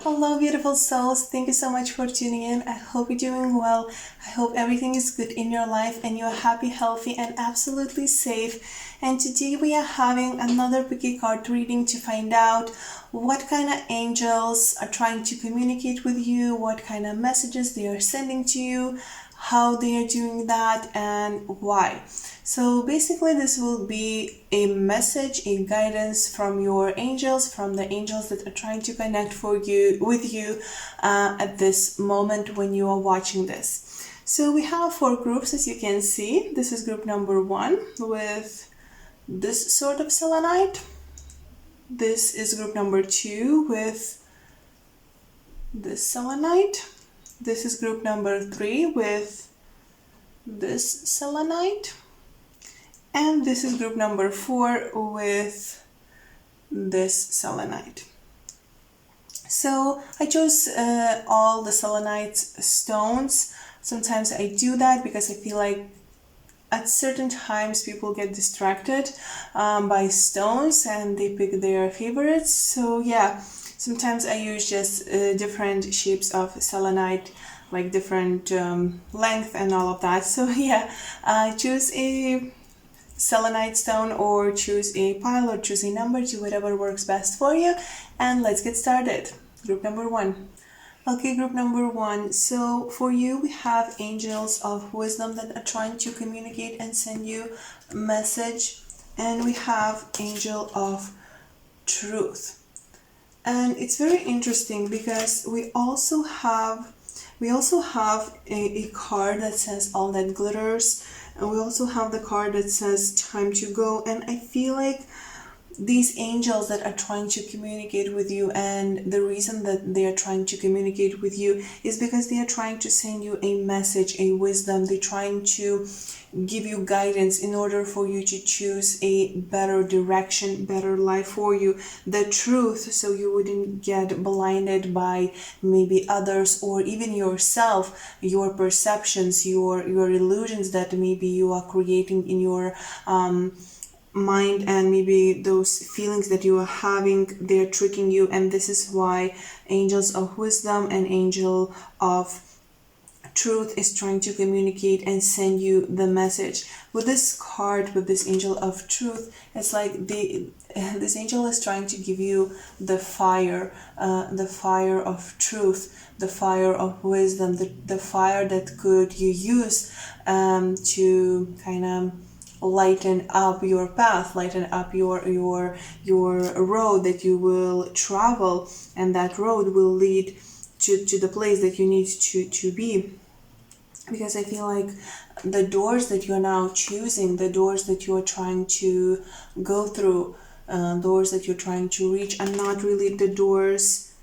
Hello, beautiful souls. Thank you so much for tuning in. I hope you're doing well. I hope everything is good in your life and you're happy, healthy, and absolutely safe. And today we are having another picky card reading to find out what kind of angels are trying to communicate with you, what kind of messages they are sending to you, how they are doing that, and why. So basically this will be a message, a guidance from your angels, from the angels that are trying to connect with you at this moment when you are watching this. So we have 4 groups, as you can see. This is group number 1 with this sort of selenite. This is group number 2 with this selenite. This is group number 3 with this selenite. And this is group number 4 with this selenite. So I chose all the selenite stones. Sometimes I do that because I feel like at certain times people get distracted by stones and they pick their favorites. So yeah, sometimes I use just different shapes of selenite, like different length and all of that. So yeah, choose a selenite stone or choose a pile or choose a number, to whatever works best for you, and let's get started. Group number 1. Okay, group number 1. So for you we have angels of wisdom that are trying to communicate and send you a message, and we have angel of truth. And it's very interesting because we also have a card that says all that glitters, and we also have the card that says time to go. And I feel like these angels that are trying to communicate with you, and the reason that they are trying to communicate with you is because they are trying to send you a message, a wisdom. They're trying to give you guidance in order for you to choose a better direction, better life for you, the truth, so you wouldn't get blinded by maybe others or even yourself, your perceptions, your illusions that maybe you are creating in your mind, and maybe those feelings that you are having, they're tricking you. And this is why angels of wisdom and angel of truth is trying to communicate and send you the message. With this card, with this angel of truth, it's like this angel is trying to give you the fire of truth, the fire of wisdom, the fire that could you use to kind of lighten up your path, lighten up your road that you will travel, and that road will lead to the place that you need to be. Because I feel like the doors that you're now choosing, the doors that you're trying to go through, doors that you're trying to reach, are not really the doors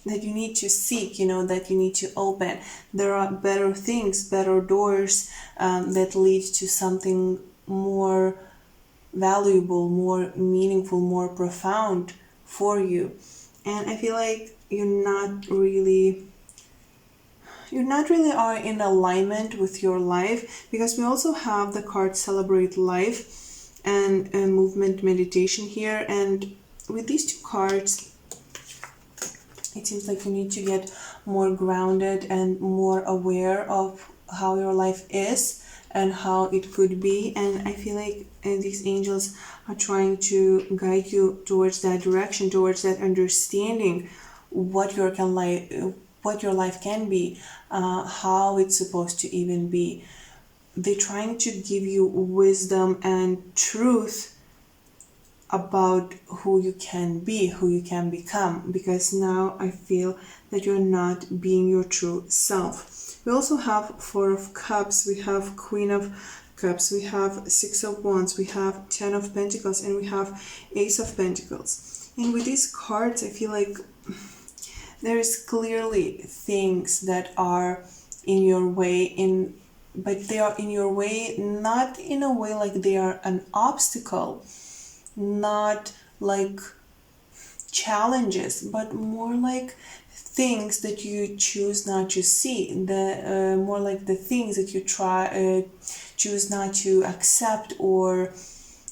that you need to seek, that you need to open. There are better things, better doors that lead to something more valuable, more meaningful, more profound for you. And I feel like you're not really are in alignment with your life, because we also have the card Celebrate Life and Movement Meditation here. And with these 2 cards, it seems like you need to get more grounded and more aware of how your life is and how it could be. And I feel like these angels are trying to guide you towards that direction, towards that understanding what your life can be, how it's supposed to even be. They're trying to give you wisdom and truth about who you can be, who you can become, because now I feel that you're not being your true self. We also have 4 of Cups, we have Queen of Cups, we have 6 of Wands, we have 10 of Pentacles, and we have Ace of Pentacles. And with these cards, I feel like there's clearly things that are in your way, but they are in your way, not in a way like they are an obstacle, not like challenges, but more like things that you choose not to see, more like the things that you choose not to accept or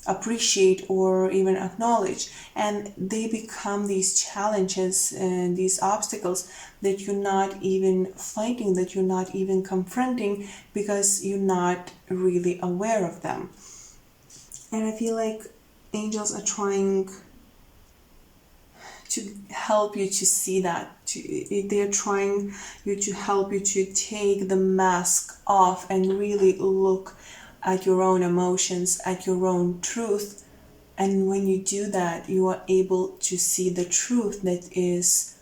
appreciate or even acknowledge, and they become these challenges and these obstacles that you're not even fighting, that you're not even confronting, because you're not really aware of them. And I feel like angels are trying to help you to see that. They're trying you to help you to take the mask off and really look at your own emotions, at your own truth. And when you do that, you are able to see the truth that is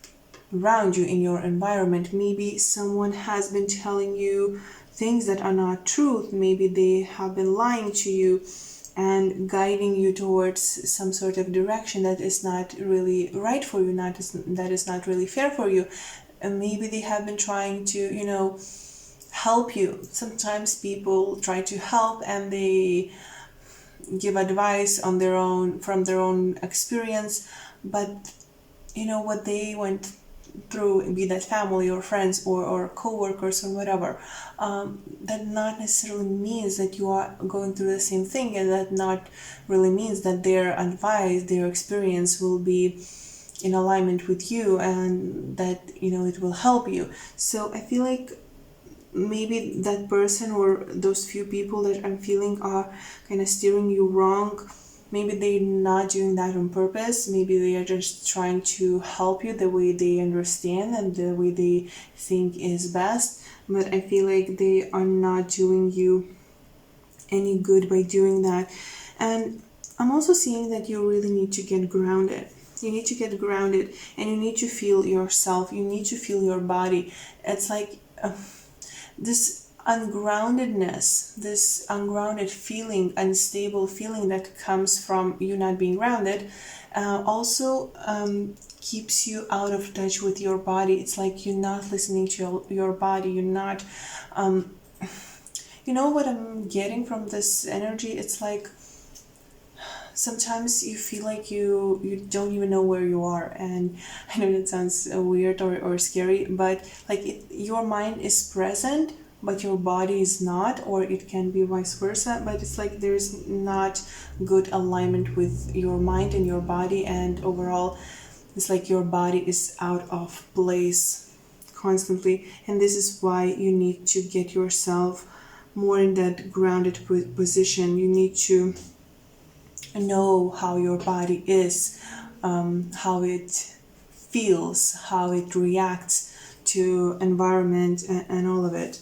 around you in your environment. Maybe someone has been telling you things that are not truth. Maybe they have been lying to you and guiding you towards some sort of direction that is not really right for you, that is not really fair for you. And maybe they have been trying to, help you. Sometimes people try to help and they give advice on their own, from their own experience, but what they went through, be that family or friends or co-workers or whatever, that not necessarily means that you are going through the same thing, and that not really means that their advice, their experience will be in alignment with you, and that it will help you. So I feel like maybe that person or those few people that I'm feeling are kind of steering you wrong. Maybe they're not doing that on purpose. Maybe they are just trying to help you the way they understand and the way they think is best. But I feel like they are not doing you any good by doing that. And I'm also seeing that you really need to get grounded. You need to get grounded, and you need to feel yourself. You need to feel your body. It's like this ungroundedness, this ungrounded feeling, unstable feeling that comes from you not being grounded, also keeps you out of touch with your body. It's like you're not listening to your body. You're not, what I'm getting from this energy? It's like sometimes you feel like you don't even know where you are. And I know that sounds weird or scary, but like your mind is present but your body is not, or it can be vice versa. But it's like there's not good alignment with your mind and your body, and overall it's like your body is out of place constantly. And this is why you need to get yourself more in that grounded position. You need to know how your body is, how it feels, how it reacts to environment, and all of it.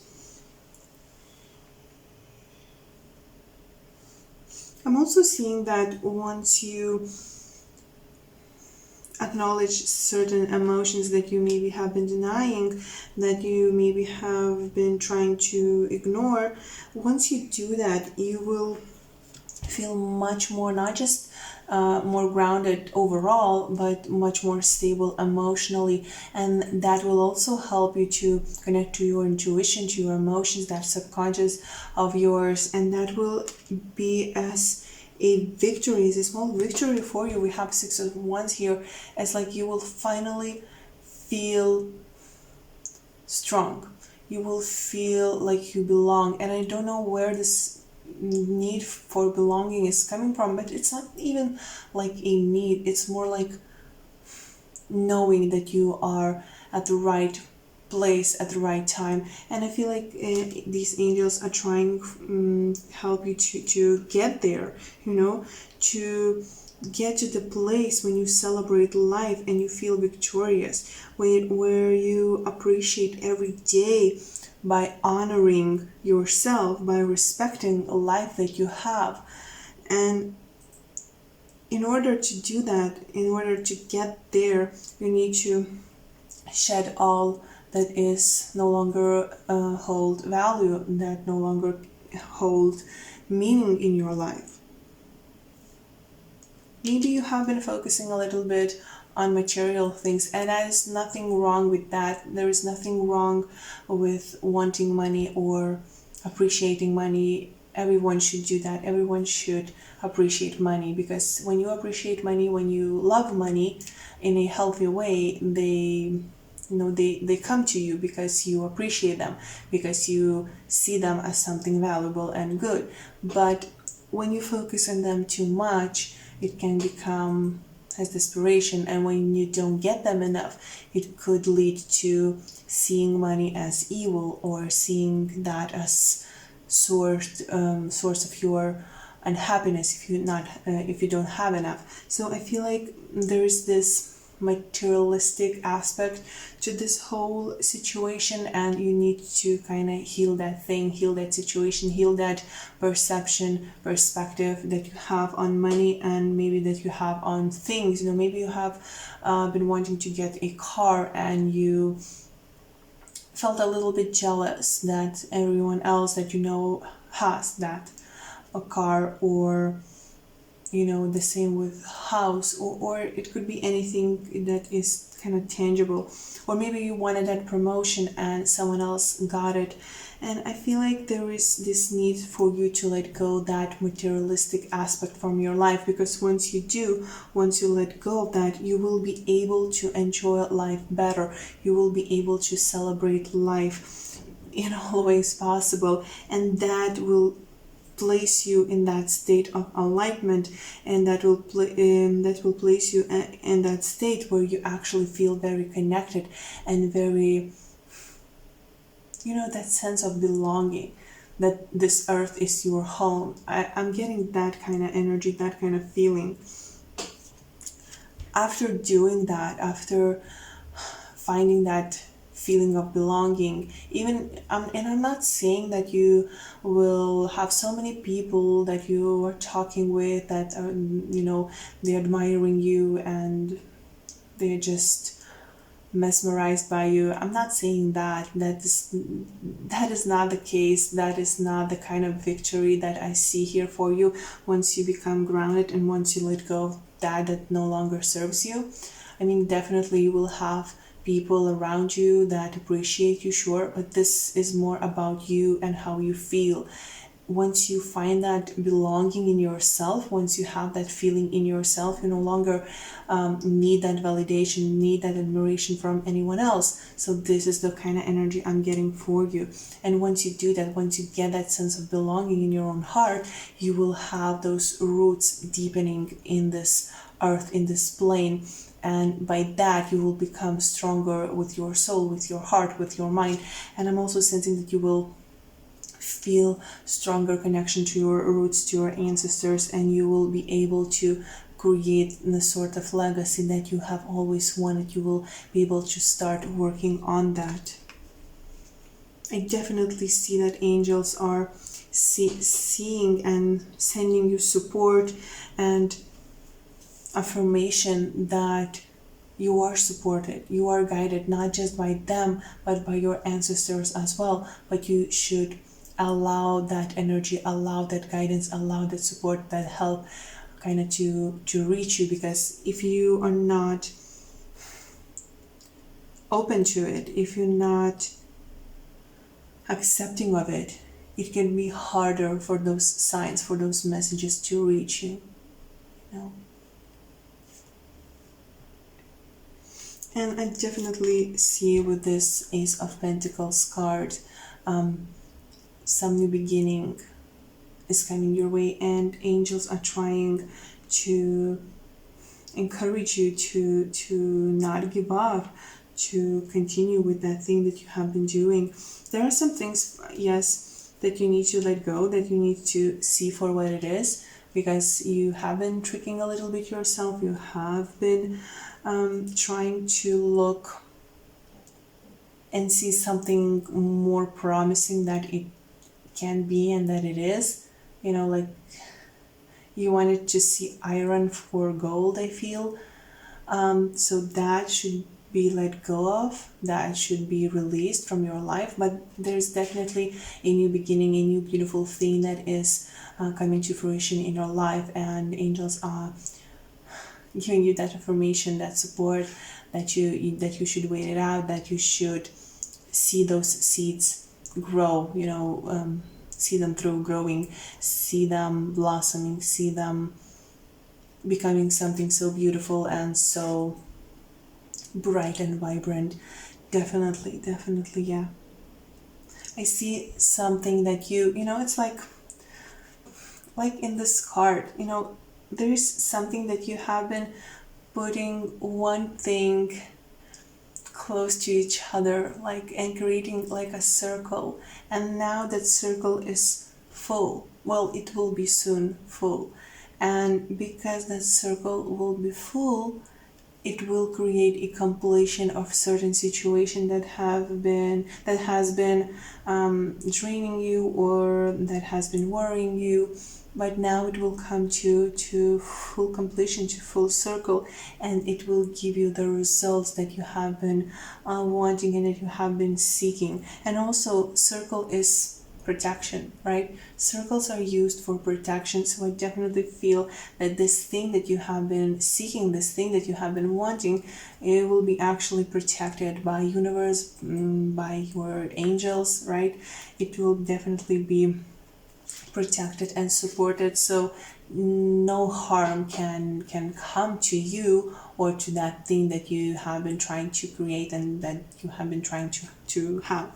I'm also seeing that once you acknowledge certain emotions that you maybe have been denying, that you maybe have been trying to ignore, once you do that, you will feel much more, not just more grounded overall, but much more stable emotionally. And that will also help you to connect to your intuition, to your emotions, that subconscious of yours. And that will be as a victory, as a small victory for you. We have 6 of Wands here. It's like you will finally feel strong. You will feel like you belong. And I don't know where this need for belonging is coming from, but it's not even like a need. It's more like knowing that you are at the right place at the right time. And I feel like these angels are trying help you to get there, to get to the place when you celebrate life and you feel victorious, where you appreciate every day by honoring yourself, by respecting a life that you have. And in order to do that, in order to get there, you need to shed all that is no longer hold value, that no longer hold meaning in your life. Maybe you have been focusing a little bit on material things, and there is nothing wrong with that. There is nothing wrong with wanting money or appreciating money. Everyone should do that. Everyone should appreciate money, because when you appreciate money, when you love money in a healthy way, they come to you because you appreciate them, because you see them as something valuable and good. But when you focus on them too much, it can become as desperation, and when you don't get them enough, it could lead to seeing money as evil, or seeing that as source of your unhappiness if you don't have enough. So I feel like there is this materialistic aspect to this whole situation, and you need to kind of heal that thing, heal that situation, heal that perspective that you have on money, and maybe that you have on things. Maybe you have been wanting to get a car, and you felt a little bit jealous that everyone else that has that a car, or the same with house, or it could be anything that is kind of tangible, or maybe you wanted that promotion and someone else got it. And I feel like there is this need for you to let go that materialistic aspect from your life, because once you let go of that, you will be able to enjoy life better. You will be able to celebrate life in all ways possible, and that will place you in that state of enlightenment, and that will place you in that state where you actually feel very connected and very, that sense of belonging, that this earth is your home. I'm getting that kind of energy, that kind of feeling. After doing that, after finding that feeling of belonging, and I'm not saying that you will have so many people that you are talking with that they're admiring you and they're just mesmerized by you. I'm not saying that is not the case. That is not the kind of victory that I see here for you. Once you become grounded, and once you let go of that no longer serves you, definitely you will have people around you that appreciate you, sure, but this is more about you and how you feel. Once you find that belonging in yourself, once you have that feeling in yourself, you no longer need that validation, need that admiration from anyone else. So this is the kind of energy I'm getting for you. And once you do that, once you get that sense of belonging in your own heart, you will have those roots deepening in this earth, in this plane. And by that, you will become stronger with your soul, with your heart, with your mind. And I'm also sensing that you will feel stronger connection to your roots, to your ancestors, and you will be able to create the sort of legacy that you have always wanted. You will be able to start working on that. I definitely see that angels are seeing and sending you support and affirmation that you are supported, you are guided, not just by them, but by your ancestors as well. But you should allow that energy, allow that guidance, allow that support, that help kind of to reach you. Because if you are not open to it, if you're not accepting of it, it can be harder for those signs, for those messages to reach you. And I definitely see with this Ace of Pentacles card, some new beginning is coming your way, and angels are trying to encourage you to not give up, to continue with that thing that you have been doing. There are some things, yes, that you need to let go, that you need to see for what it is, because you have been tricking a little bit yourself. You have been trying to look and see something more promising that it can be and that it is. Like you wanted to see iron for gold, I feel. So that should be let go of, that should be released from your life. But there's definitely a new beginning, a new beautiful thing that is coming to fruition in your life, and angels are giving you that affirmation, that support, that you should wait it out, that you should see those seeds grow, see them through growing, see them blossoming, see them becoming something so beautiful and so bright and vibrant. Definitely, yeah. I see something that it's like in this card, there is something that you have been putting one thing close to each other, like, and creating like a circle, and now that circle is full. Well, it will be soon full, and because that circle will be full, it will create a compilation of certain situations that has been draining you, or that has been worrying you, but now it will come to full completion, to full circle, and it will give you the results that you have been wanting and that you have been seeking. And also, circle is protection, right? Circles are used for protection. So I definitely feel that this thing that you have been seeking, this thing that you have been wanting, it will be actually protected by universe, by your angels, right? It will definitely be protected and supported, so no harm can come to you or to that thing that you have been trying to create and that you have been trying to have.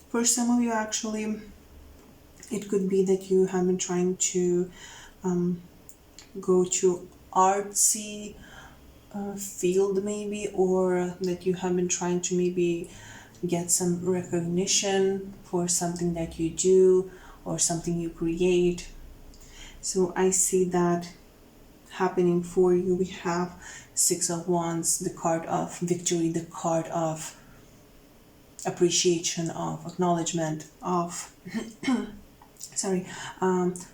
For some of you, actually, it could be that you have been trying to go to artsy field maybe, or that you have been trying to maybe get some recognition for something that you do or something you create. So I see that happening for you. We have Six of Wands, the card of victory, the card of appreciation, of acknowledgement, of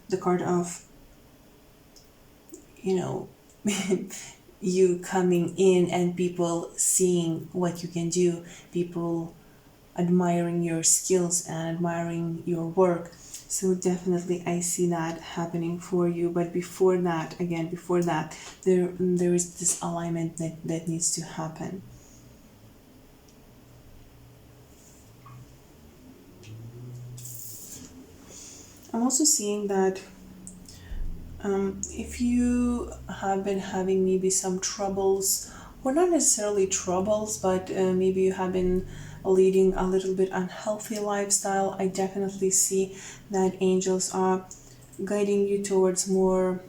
the card of you coming in and people seeing what you can do, people admiring your skills and admiring your work. So definitely I see that happening for you. But before that, there is this alignment that needs to happen. I'm also seeing that if you have been having maybe some troubles, or not necessarily troubles, but maybe you have been leading a little bit unhealthy lifestyle, I definitely see that angels are guiding you towards more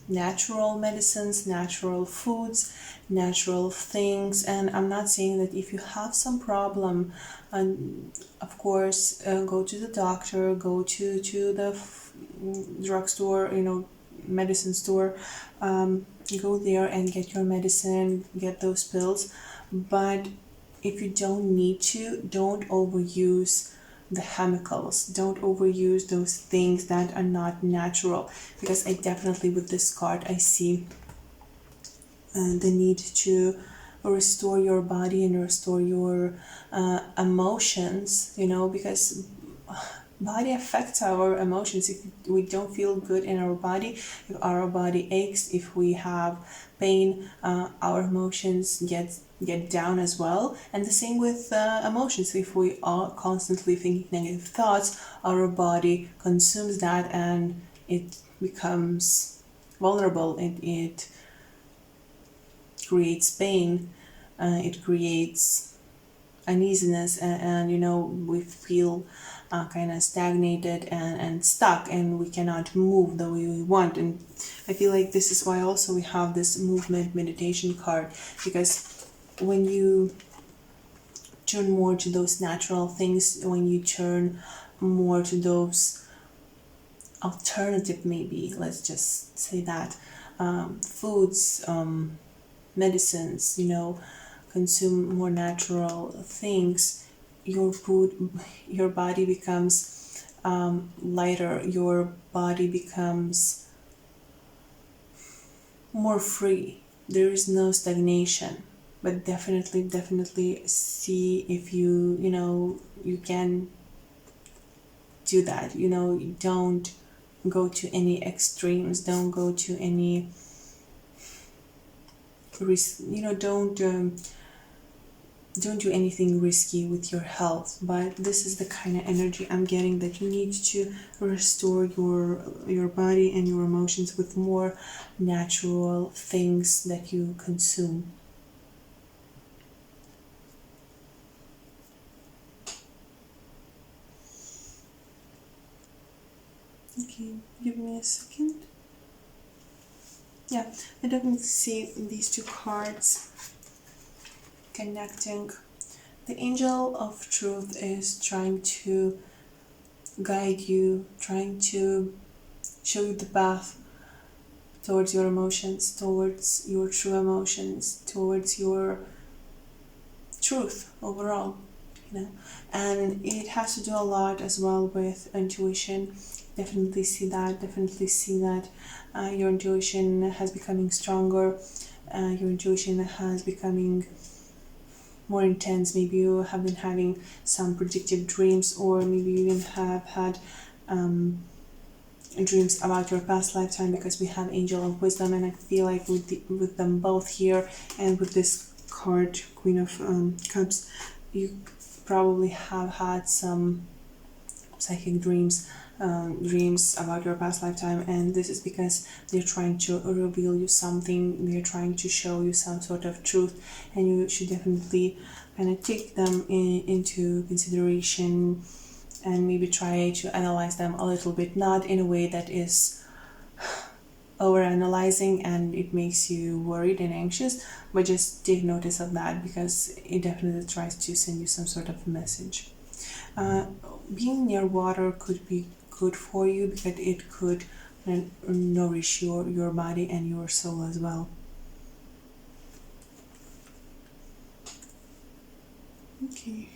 natural medicines, natural foods, natural things. And I'm not saying that if you have some problem, and of course go to the doctor, go to the drugstore, medicine store, go there and get your medicine, get those pills. But if you don't need to, don't overuse the chemicals, don't overuse those things that are not natural, because I definitely, with this card, I see the need to restore your body and restore your emotions, because body affects our emotions. If we don't feel good in our body, if our body aches, if we have pain, our emotions get down as well. And the same with emotions. If we are constantly thinking negative thoughts, our body consumes that and it becomes vulnerable. It creates pain, it creates uneasiness, and we feel kind of stagnated and stuck, and we cannot move the way we want. And I feel like this is why also we have this movement meditation card, because when you turn more to those natural things, when you turn more to those alternative, maybe let's just say that, foods, medicines, consume more natural things, your body becomes lighter, your body becomes more free. There is no stagnation. But definitely see if you can do that. Don't go to any extremes, don't go to any risk, don't do anything risky with your health. But this is the kind of energy I'm getting, that you need to restore your body and your emotions with more natural things that you consume. Okay, Okay, give me a second. Yeah, I definitely see these two cards connecting. The angel of truth is trying to guide you, trying to show you the path towards your emotions, towards your true emotions, towards your truth overall, and it has to do a lot as well with intuition. Definitely see that your intuition has becoming stronger, your intuition has becoming more intense. Maybe you have been having some predictive dreams, or maybe you even have had dreams about your past lifetime, because we have angel of wisdom, and I feel like with them both here and with this card, Queen of Cups, you probably have had some psychic dreams, dreams about your past lifetime, and this is because they're trying to reveal you something, they're trying to show you some sort of truth, and you should definitely kind of take them into consideration and maybe try to analyze them a little bit, not in a way that is over analyzing and it makes you worried and anxious, but just take notice of that, because it definitely tries to send you some sort of message. Being near water could be good for you, because it could nourish your body and your soul as well. Okay.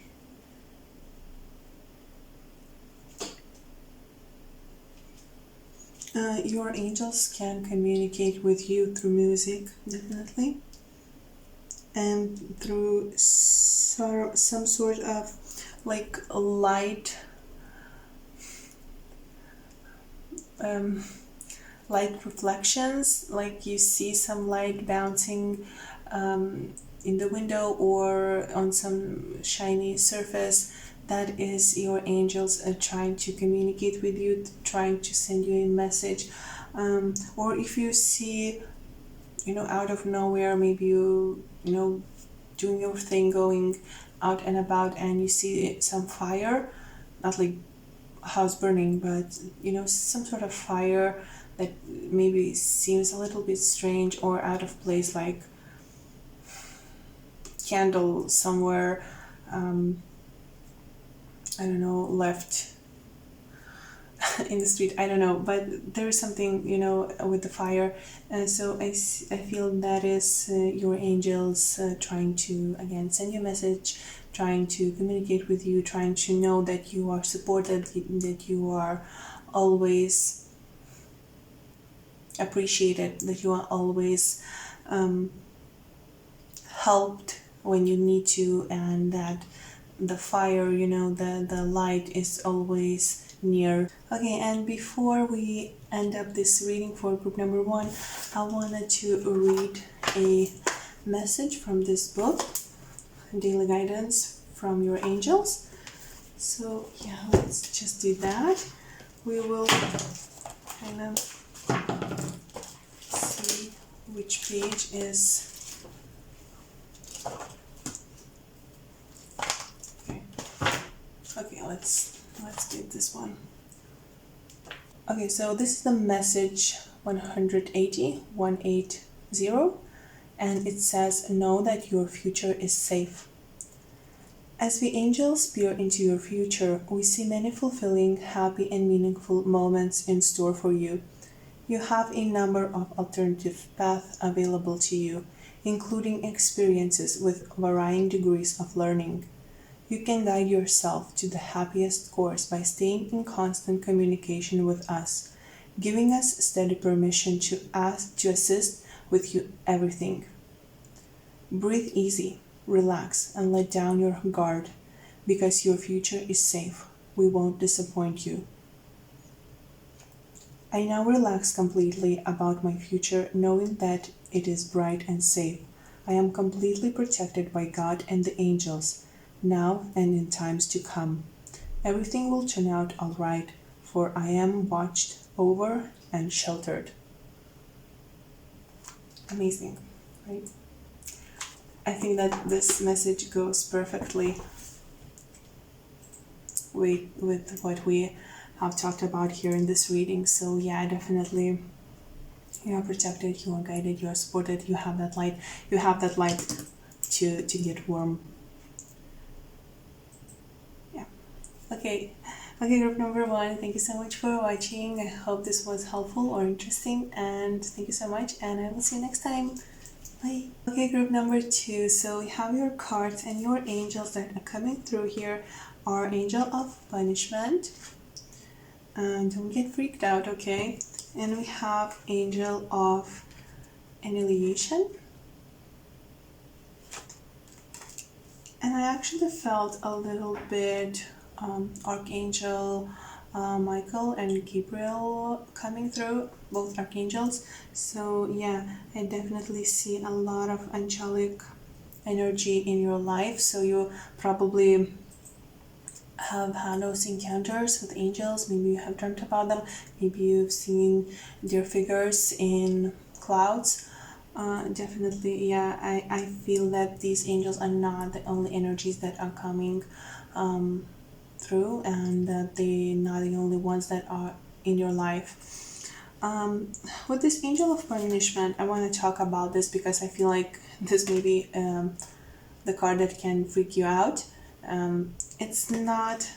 Your angels can communicate with you through music, definitely, and through some sort of like light, light reflections, like you see some light bouncing in the window or on some shiny surface. That is your angels trying to communicate with you, trying to send you a message. Or if you see, out of nowhere, maybe doing your thing, going out and about, and you see some fire, not like house burning, but some sort of fire that maybe seems a little bit strange or out of place, like candle somewhere, I don't know, left in the street, I don't know, but there is something, with the fire. So I feel that is your angels trying to, again, send you a message, trying to communicate with you, trying to know that you are supported, that you are always appreciated, that you are always helped when you need to, and that the fire, the light is always near. Okay, and before we end up this reading for group number 1, I wanted to read a message from this book, Daily Guidance from Your Angels. So yeah, let's just do that. We will kind of see which page is. Okay, let's get this one. Okay, so this is the message 180, and it says, know that your future is safe. As we angels peer into your future, we see many fulfilling, happy, and meaningful moments in store for you. You have a number of alternative paths available to you, including experiences with varying degrees of learning. You can guide yourself to the happiest course by staying in constant communication with us, giving us steady permission to assist with you everything. Breathe easy, relax, and let down your guard, because your future is safe. We won't disappoint you. I now relax completely about my future, knowing that it is bright and safe. I am completely protected by God and the angels, now and in times to come. Everything will turn out all right, for I am watched over and sheltered. Amazing, right? I think that this message goes perfectly with what we have talked about here in this reading. So yeah, definitely you are protected, you are guided, you are supported, you have that light, to get warm. Yeah. Okay, group number 1, thank you so much for watching. I hope this was helpful or interesting, and thank you so much, and I will see you next time. Bye. Okay, group number 2, so we have your cards, and your angels that are coming through here are Angel of Punishment, and don't get freaked out, okay? And we have Angel of Annihilation, and I actually felt a little bit Archangel Michael and Gabriel coming through, both archangels. So yeah, I definitely see a lot of angelic energy in your life. So you probably have had those encounters with angels. Maybe you have dreamt about them. Maybe you've seen their figures in clouds. Definitely, yeah, I feel that these angels are not the only energies that are coming through, and that they're not the only ones that are in your life. With this Angel of Punishment, I want to talk about this because I feel like this may be the card that can freak you out. It's not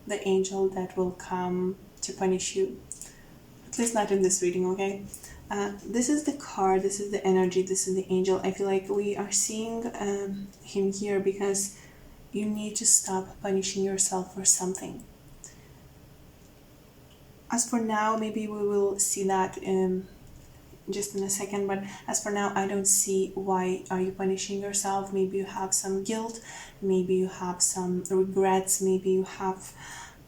the angel that will come to punish you, at least not in this reading, okay? This is the card, this is the energy, this is the angel. I feel like we are seeing him here because you need to stop punishing yourself for something. As for now, maybe we will see that just in a second, but as for now, I don't see why are you punishing yourself. Maybe you have some guilt, maybe you have some regrets, maybe you have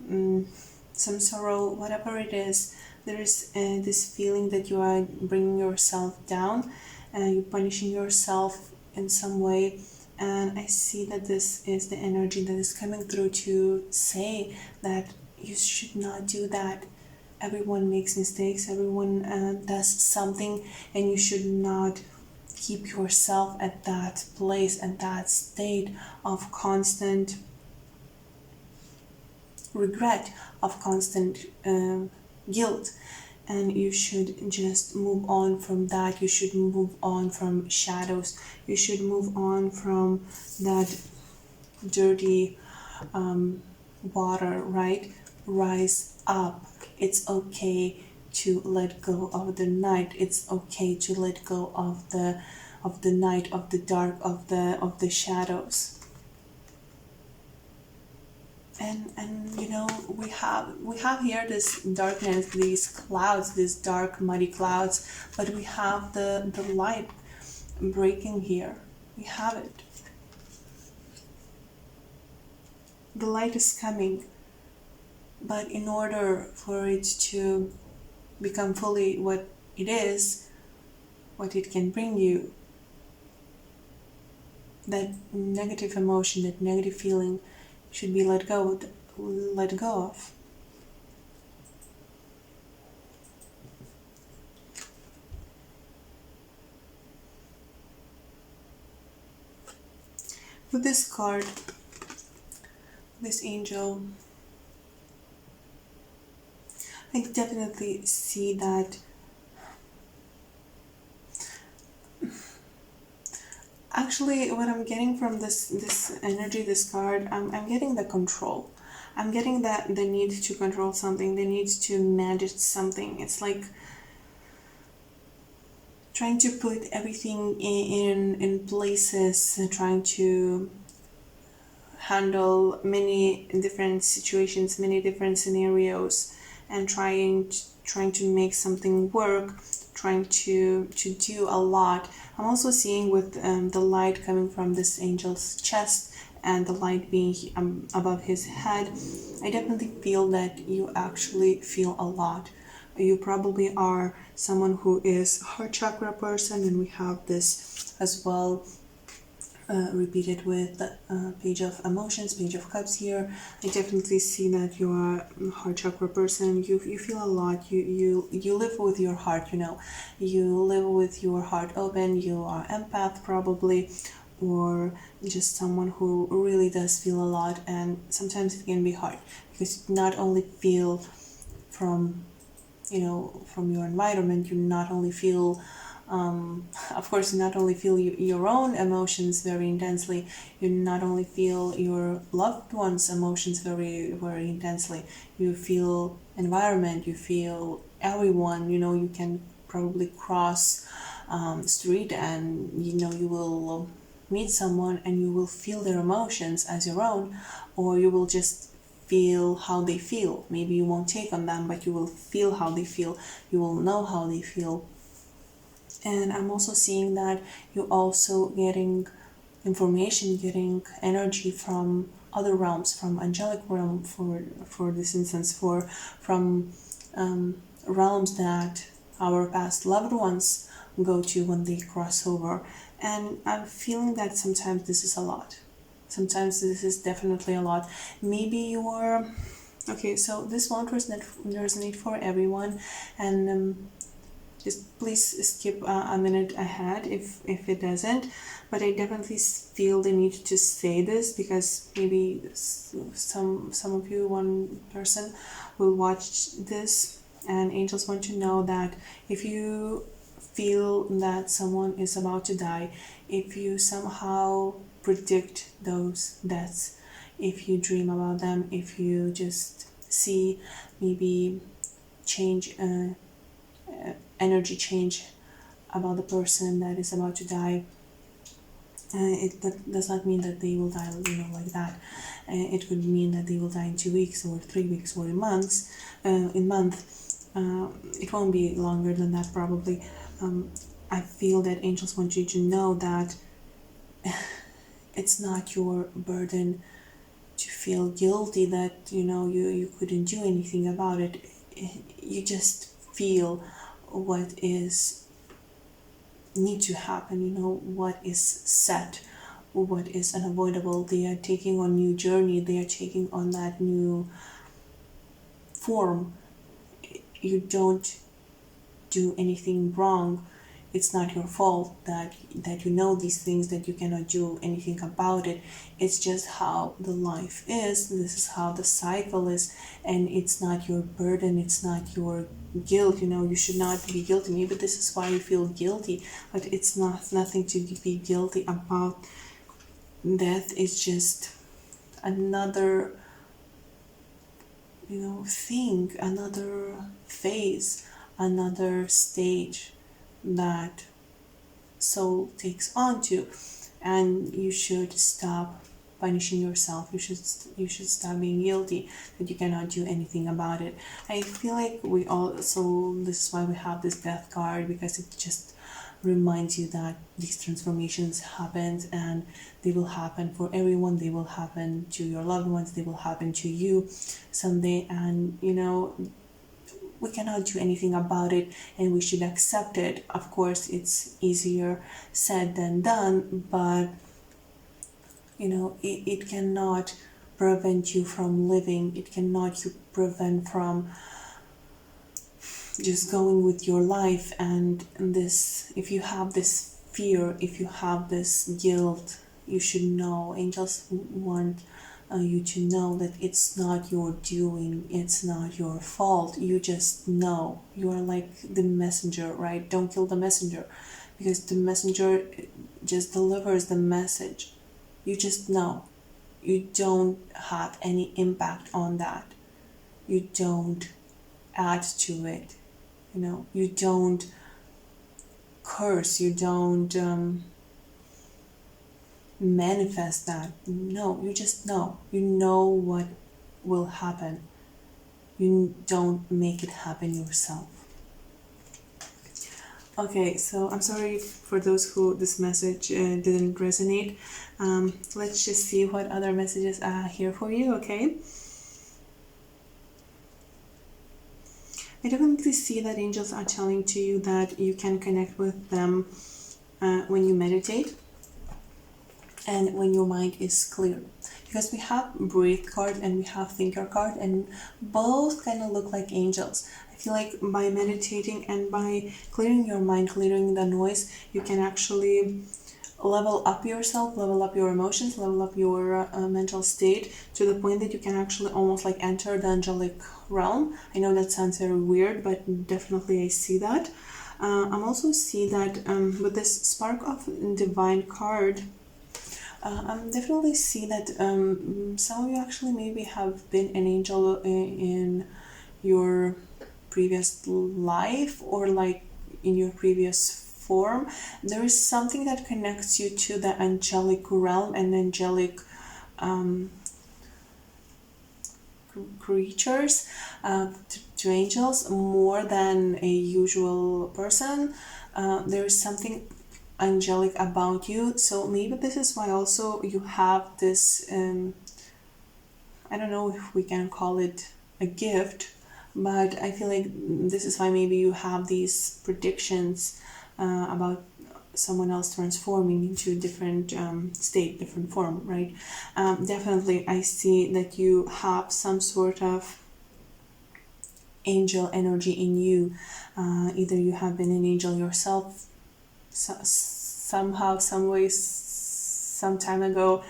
some sorrow, whatever it is. There is this feeling that you are bringing yourself down and you're punishing yourself in some way. And I see that this is the energy that is coming through to say that you should not do that. Everyone makes mistakes, everyone does something, and you should not keep yourself at that place, at that state of constant regret, of constant guilt. And you should just move on from that. You should move on from shadows. You should move on from that dirty water, right? Rise up. It's okay to let go of the night. It's okay to let go of the night, of the dark, of the shadows. And you know, we have here this darkness, these clouds, these dark muddy clouds, but we have the light breaking here. We have it. The light is coming, but in order for it to become fully what it is, what it can bring you, that negative emotion, that negative feeling should be let go of. With this card, this angel, I definitely see that actually what I'm getting from this energy, this card, I'm getting the control. I'm getting that the need to control something, the need to manage something. It's like trying to put everything in places, trying to handle many different situations, many different scenarios, and trying to make something work, trying to do a lot. I'm also seeing with the light coming from this angel's chest and the light being above his head. I definitely feel that you actually feel a lot. You probably are someone who is heart chakra person, and we have this as well repeated with the Page of Emotions, Page of Cups here. I definitely see that you are a heart chakra person. You feel a lot. You live with your heart, you know. You live with your heart open. You are empath probably, or just someone who really does feel a lot. And sometimes it can be hard because you not only feel from from your environment, you not only feel of course, you not only feel your own emotions very intensely, you not only feel your loved ones' emotions very, very intensely, you feel environment, you feel everyone. You can probably cross street, and you will meet someone and you will feel their emotions as your own, or you will just feel how they feel. Maybe you won't take on them, but you will feel how they feel, you will know how they feel. And I'm also seeing that you're also getting information, getting energy from other realms, from angelic realm, for this instance, from realms that our past loved ones go to when they cross over. And I'm feeling that sometimes this is a lot. Sometimes this is definitely a lot. Maybe you're okay. So this won't resonate for everyone, and just please skip a minute ahead if it doesn't. But I definitely feel the need to say this because maybe some of you, one person, will watch this, and angels want to know that if you feel that someone is about to die, if you somehow predict those deaths, if you dream about them, if you just see maybe change energy change about the person that is about to die, that does not mean that they will die like that. It could mean that they will die in 2 weeks or 3 weeks or in months. It won't be longer than that probably. I feel that angels want you to know that it's not your burden to feel guilty that you couldn't do anything about it. You just feel what is need to happen, what is set, what is unavoidable. They are taking on new journey, they are taking on that new form. You don't do anything wrong. It's not your fault that you know these things, that you cannot do anything about it. It's just how the life is. This is how the cycle is, and it's not your burden, it's not your guilt. You should not be guilty. Maybe this is why you feel guilty, but it's nothing to be guilty about. Death is just another thing, another phase, another stage that soul takes on to. And you should stop punishing yourself. You should stop being guilty that you cannot do anything about it. I feel like we all, so this is why we have this death card, because it just reminds you that these transformations happen, and they will happen for everyone. They will happen to your loved ones, they will happen to you someday, and we cannot do anything about it, and we should accept it. Of course, it's easier said than done, but it cannot prevent you from living. It cannot prevent from just going with your life. And this, if you have this fear, if you have this guilt, you should know, angels want you to know that it's not your doing, it's not your fault. You just know. You are like the messenger, right? Don't kill the messenger, because the messenger just delivers the message. You just know. You don't have any impact on that. You don't add to it. You don't curse. You don't manifest that. No, you just know. You know what will happen. You don't make it happen yourself. Okay, so I'm sorry for those who this message didn't resonate. Let's just see what other messages are here for you, okay? I definitely see that angels are telling to you that you can connect with them when you meditate and when your mind is clear. Because we have breathe card and we have thinker card, and both kind of look like angels. I feel like by meditating and by clearing your mind, clearing the noise, you can actually level up yourself, level up your emotions, level up your mental state to the point that you can actually almost like enter the angelic realm. I know that sounds very weird, but definitely I see that. I'm also see that with this Spark of Divine card, I'm definitely see that some of you actually maybe have been an angel in your previous life, or like in your previous form. There is something that connects you to the angelic realm and angelic creatures, to angels, more than a usual person. There is something angelic about you, so maybe this is why also you have this I don't know if we can call it a gift, but I feel like this is why maybe you have these predictions about someone else transforming into a different state, different form, right? Definitely I see that you have some sort of angel energy in you. Either you have been an angel yourself somehow, some way, some time ago,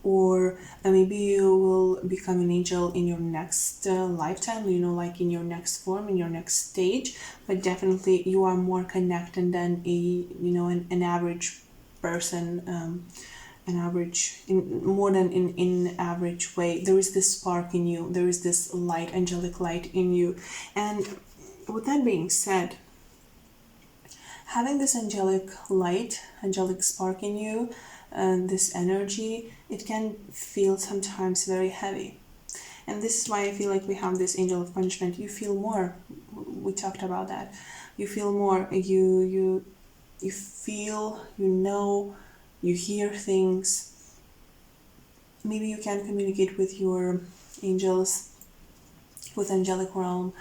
or maybe you will become an angel in your next lifetime, you know, like in your next form, in your next stage. But definitely you are more connected than a, you know, an average person, an average, more than in average way. There is this spark in you, there is this light, angelic light in you. And with that being said, having this angelic light, angelic spark in you, and this energy, it can feel sometimes very heavy. And this is why I feel like we have this angel of punishment. You feel more. We talked about that. You feel more. You feel, you know, you hear things. Maybe you can communicate with your angels, with angelic realm,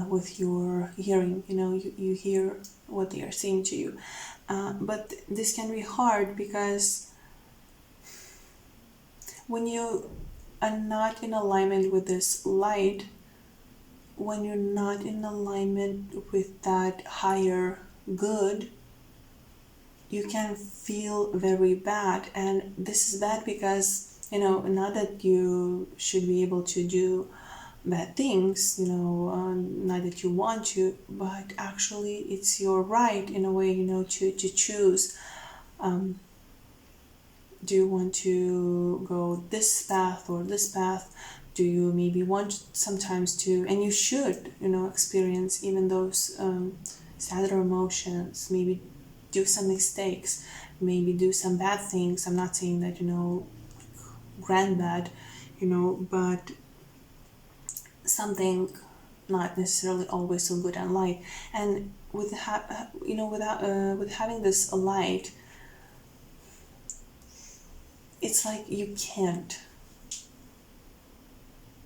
with your hearing. You know, you hear what they are saying to you. But this can be hard because when you are not in alignment with this light, when you're not in alignment with that higher good, you can feel very bad. And this is bad because, you know, not that you should be able to do bad things, you know, not that you want to, but actually it's your right in a way, you know, to choose. Do you want to go this path or this path? Do you maybe want sometimes to, and you should, you know, experience even those sadder emotions, maybe do some mistakes, maybe do some bad things. I'm not saying that, you know, grand bad, you know, but something not necessarily always so good and light. And with you know, with having this light, it's like you can't.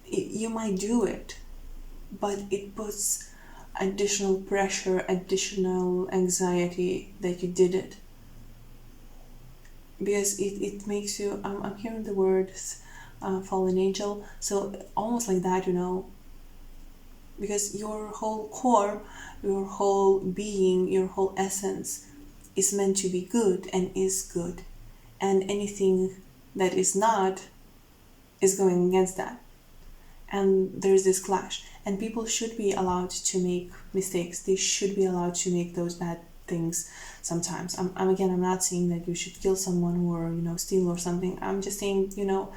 You might do it, but it puts additional pressure, additional anxiety that you did it. Because it makes you, I'm hearing the words fallen angel, so almost like that, you know, because your whole core, your whole being, your whole essence is meant to be good and is good. And anything that is not is going against that. And there's this clash. And people should be allowed to make mistakes. They should be allowed to make those bad things sometimes. I'm not saying that you should kill someone or, you know, steal or something. I'm just saying, you know,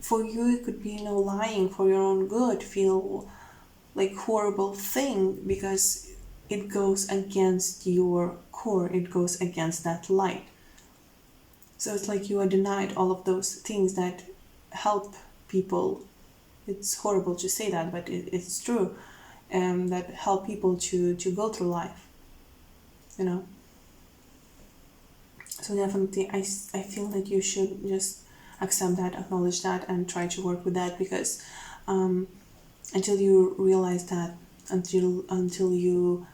for you it could be, you know, lying for your own good, feel like horrible thing because it goes against your core, it goes against that light. So it's like you are denied all of those things that help people. It's horrible to say that, but it's true. That help people to go through life, you know. So definitely I feel that you should just accept that, acknowledge that, and try to work with that, because until you realize that, until you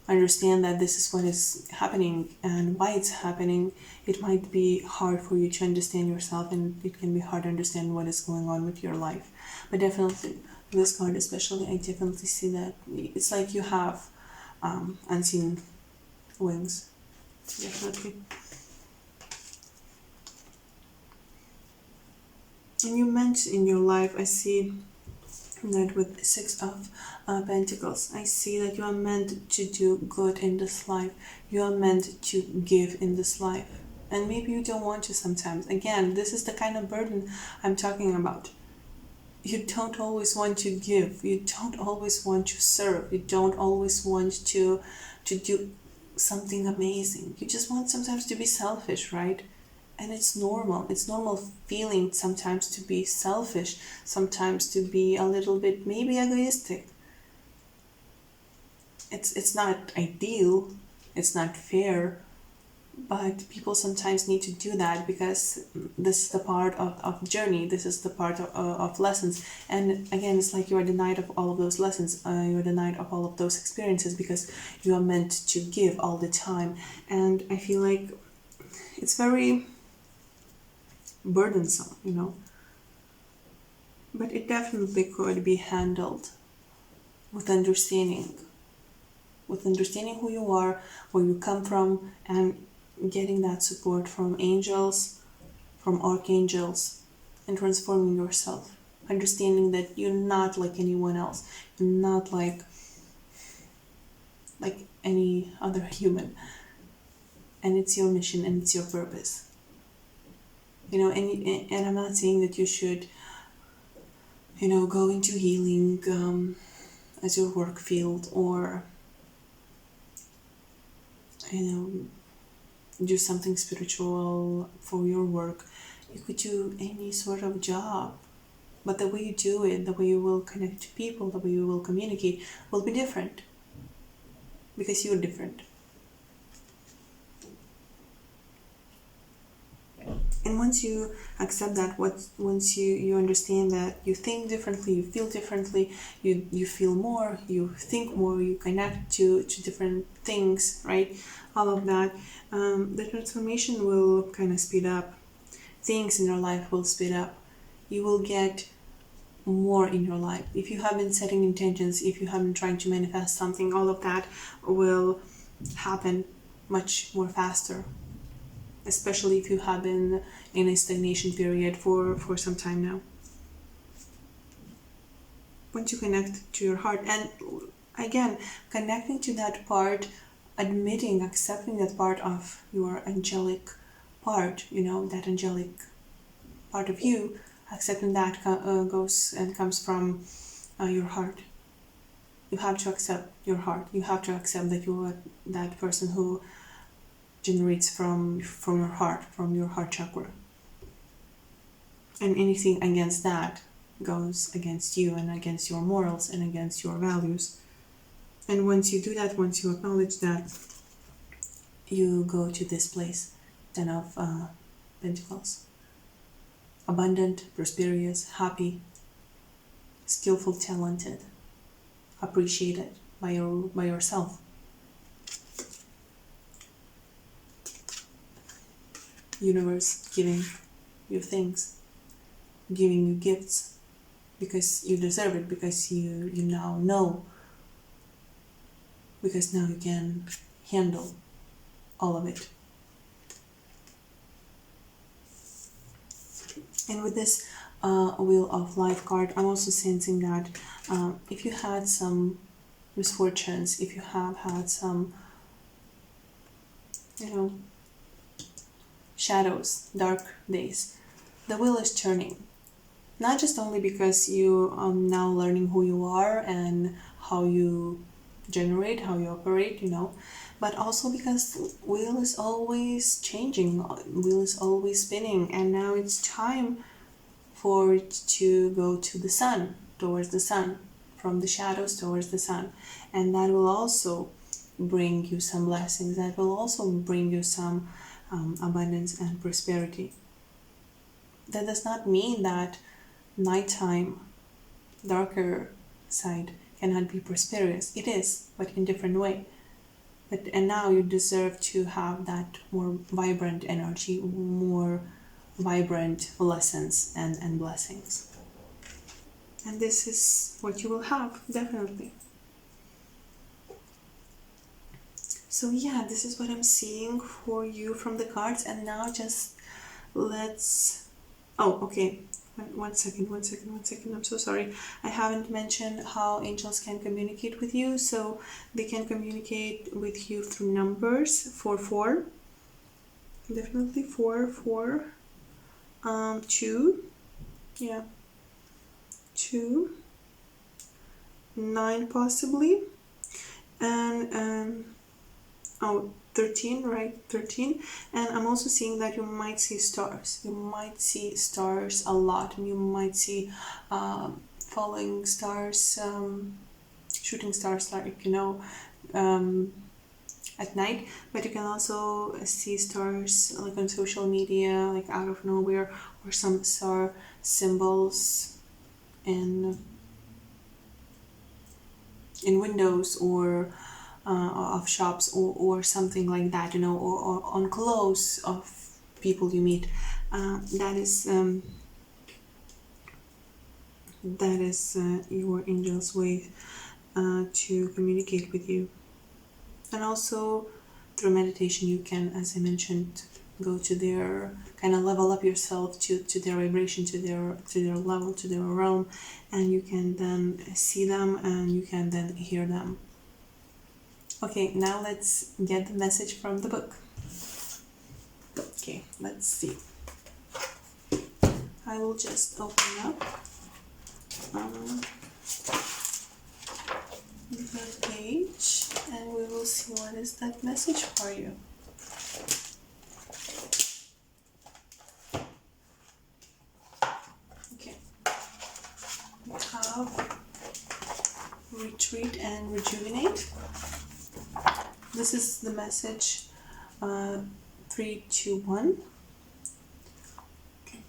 understand that this is what is happening and why it's happening, it might be hard for you to understand yourself, and it can be hard to understand what is going on with your life. But definitely this card especially, I definitely see that it's like you have unseen wings. Definitely. And you meant in your life, I see that with Six of Pentacles, I see that you are meant to do good in this life. You are meant to give in this life. And maybe you don't want to sometimes. Again, this is the kind of burden I'm talking about. You don't always want to give. You don't always want to serve. You don't always want to do something amazing. You just want sometimes to be selfish, right? And it's normal. It's normal feeling sometimes to be selfish, sometimes to be a little bit maybe egoistic. It's not ideal, it's not fair, but people sometimes need to do that because this is the part of journey, this is the part of lessons. And again, it's like you are denied of all of those lessons, you are denied of all of those experiences because you are meant to give all the time. And I feel like it's very burdensome, you know, but it definitely could be handled with understanding who you are, where you come from, and getting that support from angels, from archangels, and transforming yourself, understanding that you're not like anyone else, you're not like any other human, and it's your mission and it's your purpose. You know, and I'm not saying that you should, you know, go into healing as your work field, or, you know, do something spiritual for your work. You could do any sort of job, but the way you do it, the way you will connect to people, the way you will communicate will be different because you're different. And once you accept that, once you understand that you think differently, you feel differently, you feel more, you think more, you connect to different things, right? All of that, the transformation will kind of speed up. Things in your life will speed up. You will get more in your life. If you have been setting intentions, if you have been trying to manifest something, all of that will happen much more faster. Especially if you have been in a stagnation period for some time now. Once you connect to your heart, and again, connecting to that part, admitting, accepting that part of your angelic part, you know, that angelic part of you, accepting that goes and comes from your heart. You have to accept your heart. You have to accept that you are that person who generates from your heart, from your heart chakra. And anything against that goes against you and against your morals and against your values. And once you do that, once you acknowledge that, you go to this place, Ten of Pentacles. Abundant, prosperous, happy, skillful, talented, appreciated by yourself. Universe giving you things, giving you gifts because you deserve it, because you now know, because now you can handle all of it. And with this Wheel of Life card, I'm also sensing that if you had some misfortunes, if you have had some, you know, shadows, dark days, the wheel is turning. Not just only because you are now learning who you are and how you generate, how you operate, you know, but also because the wheel is always changing, wheel is always spinning, and now it's time for it to go to the sun, towards the sun, from the shadows towards the sun. And that will also bring you some blessings, that will also bring you some abundance and prosperity. That does not mean that nighttime, darker side cannot be prosperous. It is, but in different way. And now you deserve to have that more vibrant energy, more vibrant lessons and blessings. And this is what you will have, definitely. So yeah, this is what I'm seeing for you from the cards. And now just let's... Oh, okay. One second. I'm so sorry. I haven't mentioned how angels can communicate with you. So they can communicate with you through numbers. 4 definitely 4. 2, yeah, 2, 9 possibly, and oh, 13, right? 13. And I'm also seeing that you might see stars. You might see stars a lot, and you might see falling stars, shooting stars, like, at night. But you can also see stars like on social media, like out of nowhere, or some star symbols in windows, or of shops, or something like that, or on clothes of people you meet. That is your angel's way to communicate with you. And also through meditation you can, as I mentioned, go to their, kind of level up yourself to their vibration, to their level, to their realm, and you can then see them and you can then hear them. Okay, now let's get the message from the book. Okay, let's see. I will just open up the page and we will see what is that message for you. Okay, we have retreat and rejuvenate. This is the message 3, 2, 1. Okay.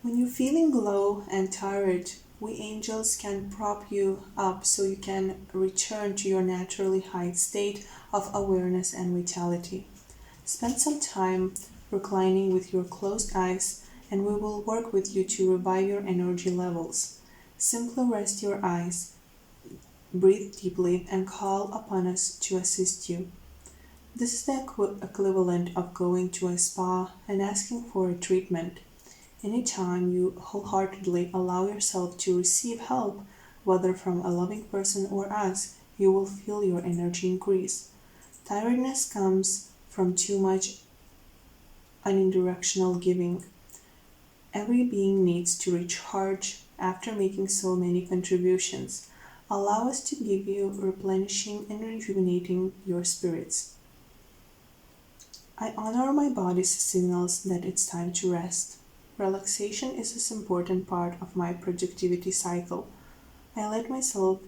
When you're feeling low and tired, we angels can prop you up so you can return to your naturally high state of awareness and vitality. Spend some time reclining with your closed eyes, and we will work with you to revive your energy levels. Simply rest your eyes, breathe deeply, and call upon us to assist you. This is the equivalent of going to a spa and asking for a treatment. Anytime you wholeheartedly allow yourself to receive help, whether from a loving person or us, you will feel your energy increase. Tiredness comes from too much unidirectional giving. Every being needs to recharge after making so many contributions. Allow us to give you replenishing and rejuvenating your spirits. I honor my body's signals that it's time to rest. Relaxation is an important part of my productivity cycle. I let myself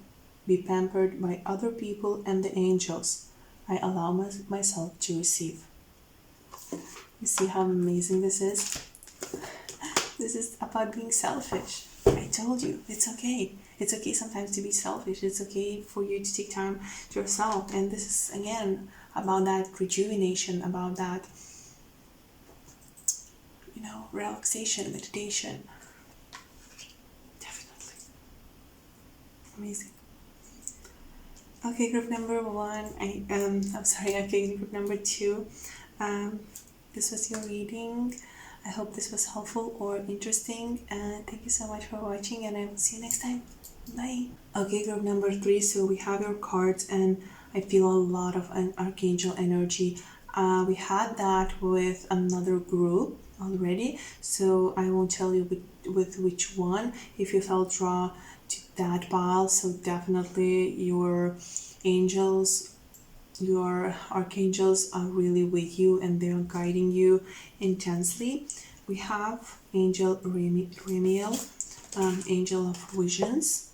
be pampered by other people and the angels. I allow myself to receive. You see how amazing this is? This is about being selfish. I told you, it's okay. It's okay sometimes to be selfish. It's okay for you to take time to yourself. And this is, again, about that rejuvenation, about that relaxation, meditation. Definitely. Amazing. Okay, group number 1. Okay, group number 2. This was your reading. I hope this was helpful or interesting, and thank you so much for watching, and I will see you next time. Bye. Okay, group number 3. So we have your cards, and I feel a lot of an archangel energy. We had that with another group already, so I won't tell you with which one if you felt drawn to that pile. So definitely your angels, your archangels are really with you and they are guiding you intensely. We have Angel Ramiel, Angel of Visions.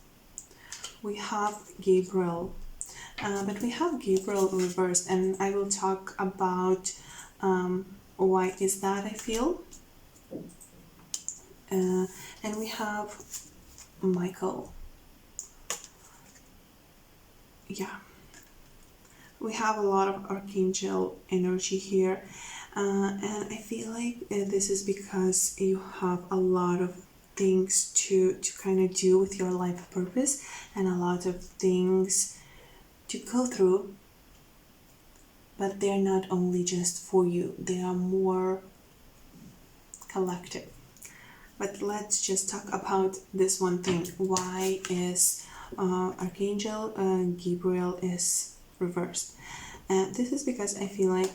We have Gabriel, but we have Gabriel reversed, and I will talk about why is that, I feel. And we have Michael. Yeah, we have a lot of archangel energy here, and I feel like this is because you have a lot of things to kind of do with your life purpose, and a lot of things to go through, but they're not only just for you, they are more collective. But let's just talk about this one thing. Why is Archangel Gabriel is reversed? And this is because I feel like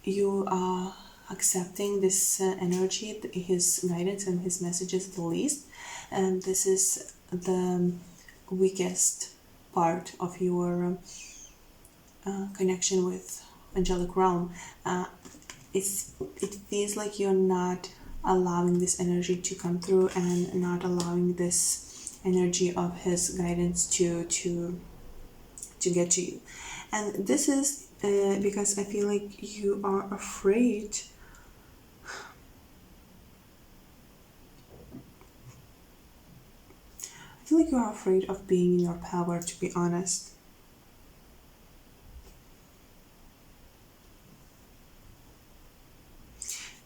you are accepting this energy, his guidance and his messages the least. And this is the weakest part of your connection with angelic realm. It feels like you're not allowing this energy to come through and not allowing this energy of his guidance to get to you. And this is because I feel like you are afraid you're afraid of being in your power, to be honest.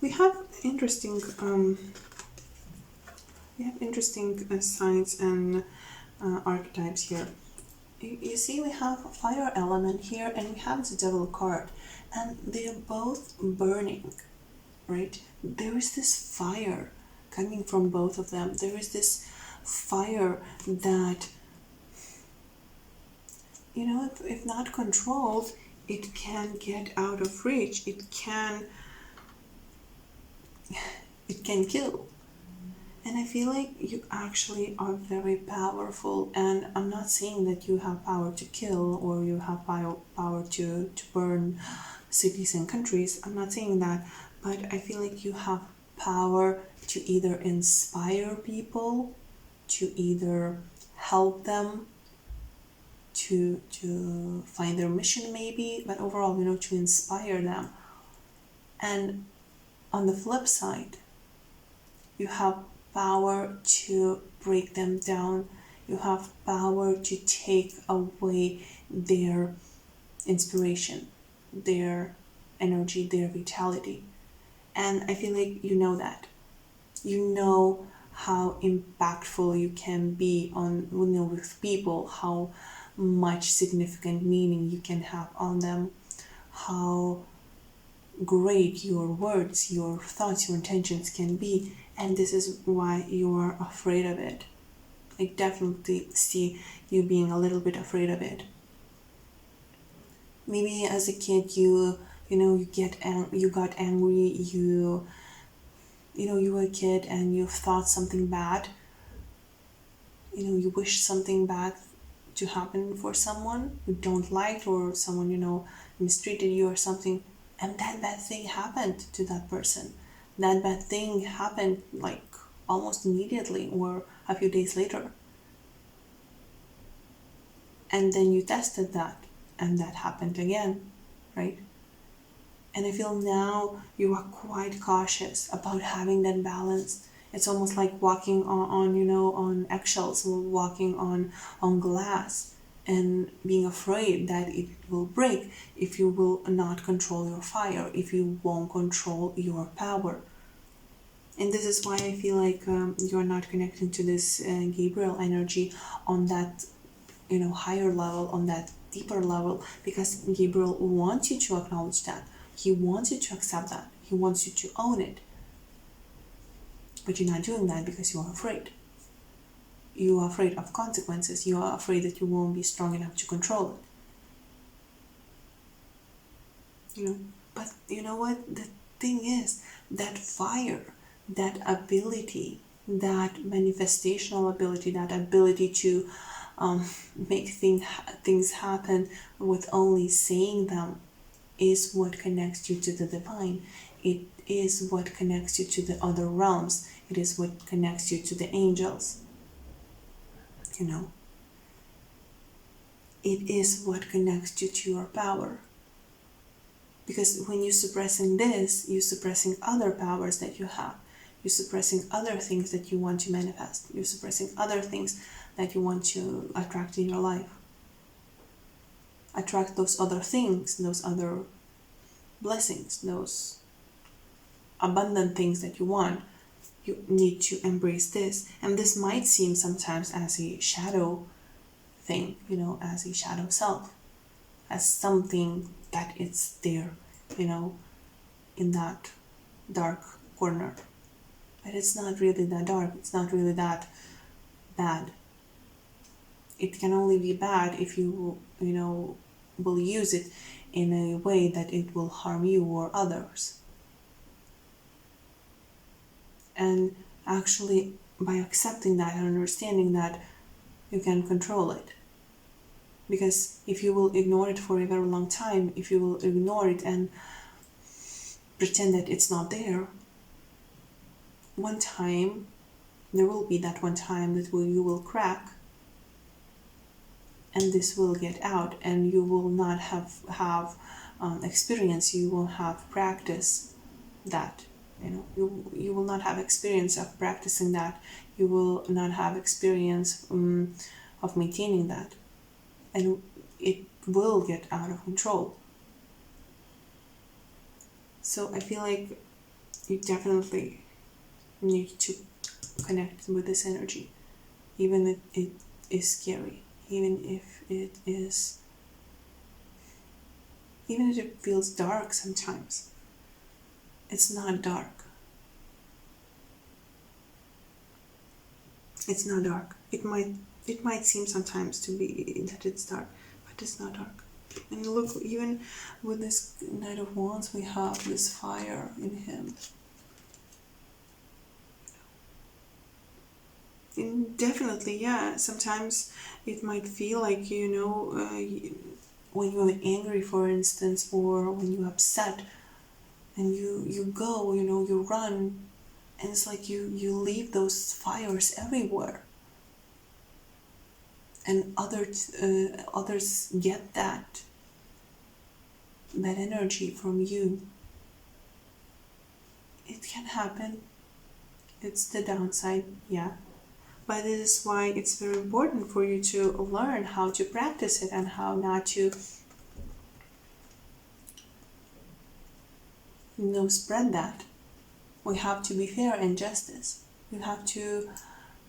We have interesting signs and archetypes here. You see, we have a fire element here, and we have the devil card, and they are both burning, right? There is this fire coming from both of them. There is this fire that, you know, if not controlled, it can get out of reach. It can kill. And I feel like you actually are very powerful, and I'm not saying that you have power to kill or you have power to burn cities and countries. I'm not saying that, but I feel like you have power to either inspire people, to either help them to find their mission maybe, but overall, you know, to inspire them. And on the flip side, you have power to break them down. You have power to take away their inspiration, their energy, their vitality. And I feel like you know that. You know how impactful you can be on, you know, with people, how much significant meaning you can have on them, how great your words, your thoughts, your intentions can be. And this is why you are afraid of it. I definitely see you being a little bit afraid of it. Maybe as a kid you got angry, you were a kid and you thought something bad, you wished something bad to happen for someone you don't like, or someone mistreated you or something, and that bad thing happened to that person. That bad thing happened like almost immediately or a few days later. And then you tested that, and that happened again, right? And I feel now you are quite cautious about having that balance. It's almost like walking on eggshells, or walking on glass, and being afraid that it will break if you will not control your fire, if you won't control your power. And this is why I feel like you're not connecting to this Gabriel energy on that higher level, on that deeper level, because Gabriel wants you to acknowledge that. He wants you to accept that. He wants you to own it. But you're not doing that because you are afraid. You are afraid of consequences. You are afraid that you won't be strong enough to control it. But you know what? The thing is, that fire, that ability, that manifestational ability, that ability to make things happen with only saying them, is what connects you to the divine. It is what connects you to the other realms. It is what connects you to the angels. It is what connects you to your power. Because when you're suppressing this, you're suppressing other powers that you have. You're suppressing other things that you want to manifest. You're suppressing other things that you want to attract in your life. Attract those other things, those other blessings, those abundant things that you want. You need to embrace this. And this might seem sometimes as a shadow thing, as a shadow self, as something that is there, in that dark corner. but it's not really that dark. It's not really that bad. It can only be bad if you will use it in a way that it will harm you or others. And actually, by accepting that and understanding that, you can control it. Because if you will ignore it for a very long time, if you will ignore it and pretend that it's not there, one time, there will be that one time that you will crack, and this will get out, and you will not have experience, you will have practice that. You will not have experience of practicing that. You will not have experience of maintaining that. And it will get out of control. So I feel like you definitely need to connect with this energy, even if it is scary, even if it feels dark sometimes. It's not dark. It's not dark. It might seem sometimes to be that it's dark, but it's not dark. And look, even with this Knight of Wands, we have this fire in him. And definitely, yeah, sometimes it might feel like, when you're angry, for instance, or when you're upset, and you go, you run, and it's like you leave those fires everywhere. And others get that energy from you. It can happen. It's the downside, yeah. But this is why it's very important for you to learn how to practice it and how not to spread that. We have to be fair and justice. You have to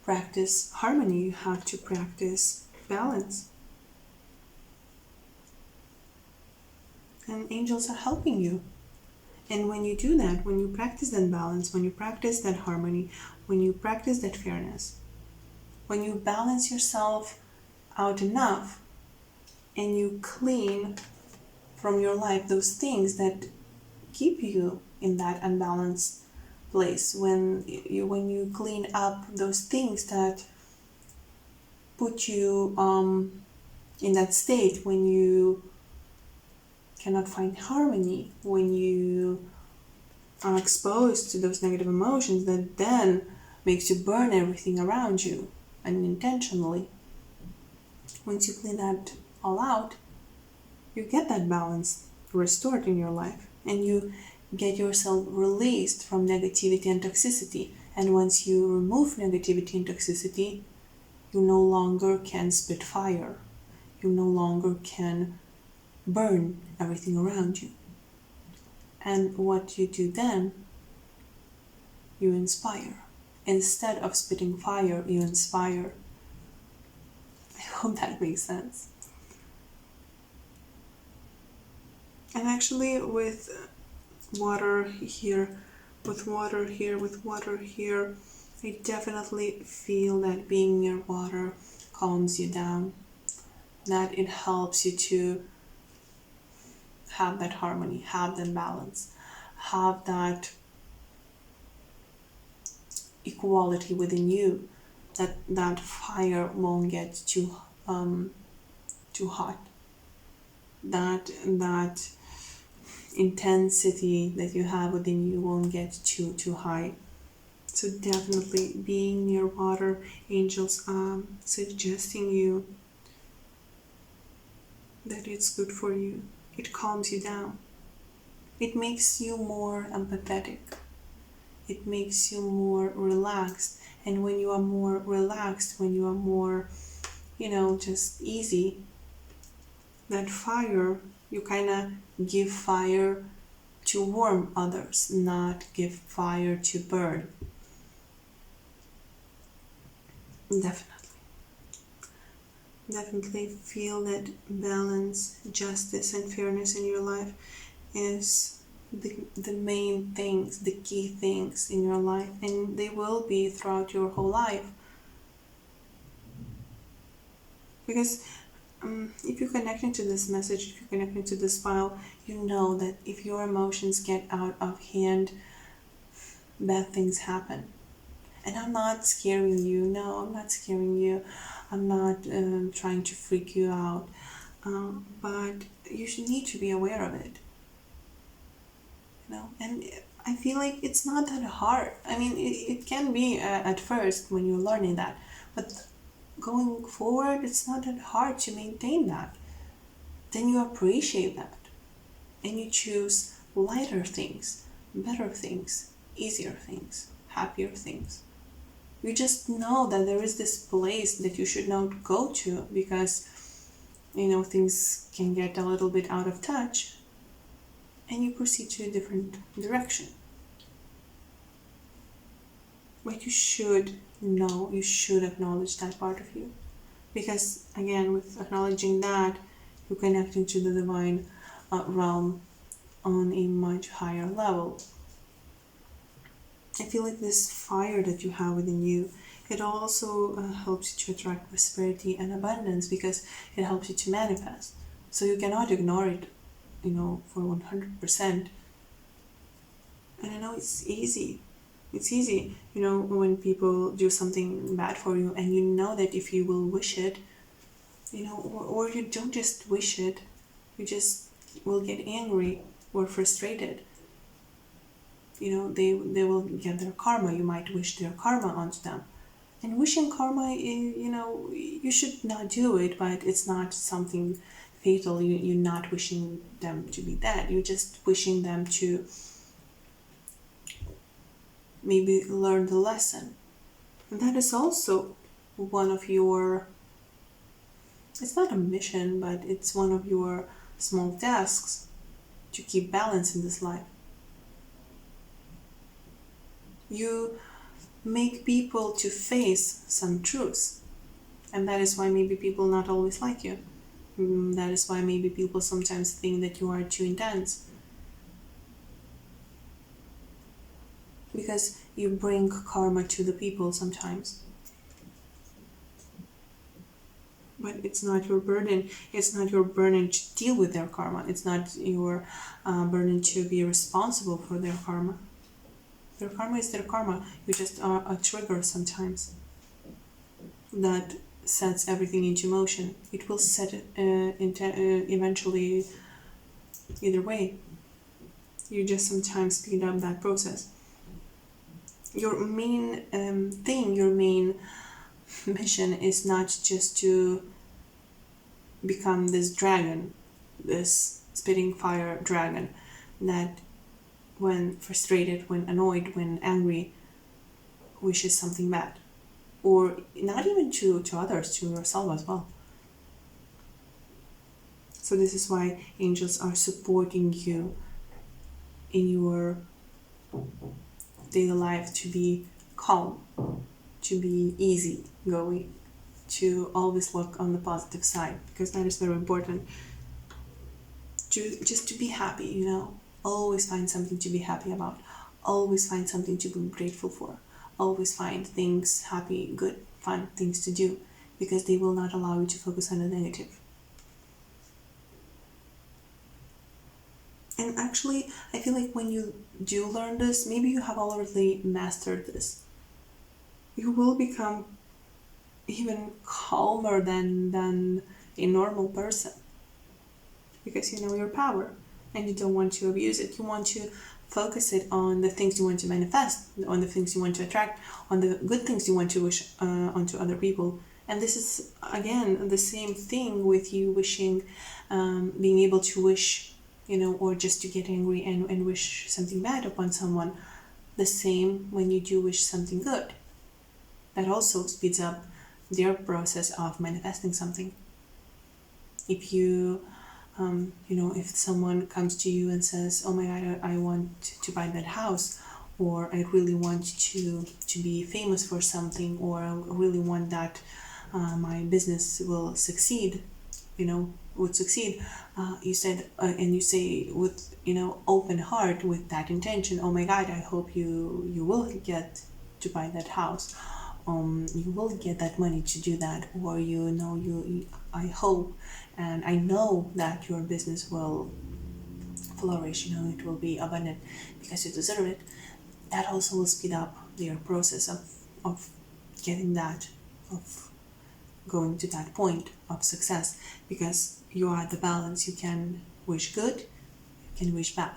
practice harmony. You have to practice balance. And angels are helping you. And when you do that, when you practice that balance, when you practice that harmony, when you practice that fairness, when you balance yourself out enough and you clean from your life those things that keep you in that unbalanced place, when you clean up those things that put you in that state, when you cannot find harmony, when you are exposed to those negative emotions that then makes you burn everything around you unintentionally. Once you clean that all out, you get that balance restored in your life, and you get yourself released from negativity and toxicity. And once you remove negativity and toxicity, you no longer can spit fire. You no longer can burn everything around you. And what you do then, you inspire. Instead of spitting fire, you inspire. I hope that makes sense. And actually, with water here, with water here, with water here, I definitely feel that being near water calms you down, that it helps you to have that harmony, have that balance, have that equality within you, that fire won't get too hot, that intensity that you have within you won't get too high. So definitely being near water, angels suggesting you that it's good for you. It calms you down. It makes you more empathetic. It makes you more relaxed. And when you are more relaxed, when you are more, just easy, that fire, you kind of give fire to warm others, not give fire to burn. Definitely feel that balance, justice, and fairness in your life is the main things, the key things in your life, and they will be throughout your whole life. Because if you're connecting to this message, if you're connecting to this file, you know that if your emotions get out of hand, bad things happen. And I'm not scaring you. No, I'm not scaring you. I'm not trying to freak you out. But you should need to be aware of it. And I feel like it's not that hard. I mean, it can be at first when you're learning that. But going forward, it's not that hard to maintain that. Then you appreciate that. And you choose lighter things, better things, easier things, happier things. You just know that there is this place that you should not go to because, things can get a little bit out of touch, and you proceed to a different direction. But you should know, you should acknowledge that part of you. Because, again, with acknowledging that, you're connecting to the divine realm on a much higher level. I feel like this fire that you have within you, it also helps you to attract prosperity and abundance because it helps you to manifest. So you cannot ignore it, for 100%. And I know it's easy. It's easy, when people do something bad for you and you know that if you will wish it, or you don't just wish it, you just will get angry or frustrated. They will get their karma. You might wish their karma onto them. And wishing karma, you should not do it, but it's not something fatal. You're not wishing them to be dead. You're just wishing them to maybe learn the lesson. And that is also one of your, it's not a mission, but it's one of your small tasks to keep balance in this life. You make people to face some truths, and that is why maybe people not always like you. That is why maybe people sometimes think that you are too intense, because you bring karma to the people sometimes. But it's not your burden. It's not your burden to deal with their karma. It's not your burden to be responsible for their karma. Their karma is their karma. You just are a trigger sometimes that sets everything into motion. It will set it eventually either way. You just sometimes speed up that process. Your main thing, your main mission is not just to become this dragon, this spitting fire dragon that when frustrated, when annoyed, when angry, wishes something bad. Or not even to others, to yourself as well. So this is why angels are supporting you in your daily life to be calm, to be easy going, to always look on the positive side, because that is very important. To be happy, always find something to be happy about, always find something to be grateful for, always find things, happy, good, fun things to do, because they will not allow you to focus on the negative. And actually, I feel like when you do learn this, maybe you have already mastered this, you will become even calmer than a normal person, because you know your power and you don't want to abuse it. You want to focus it on the things you want to manifest, on the things you want to attract, on the good things you want to wish onto other people. And this is, again, the same thing with you wishing, being able to wish, or just to get angry and wish something bad upon someone. The same when you do wish something good. That also speeds up their process of manifesting something. If you, if someone comes to you and says, oh my God, I want to buy that house, or I really want to be famous for something, or I really want that my business will succeed, would succeed. You said, and you say with, open heart, with that intention, oh my God, I hope you will get to buy that house. You will get that money to do that, or I hope and I know that your business will flourish, it will be abundant because you deserve it. That also will speed up your process of getting that, of going to that point of success, because you are the balance. You can wish good, you can wish bad,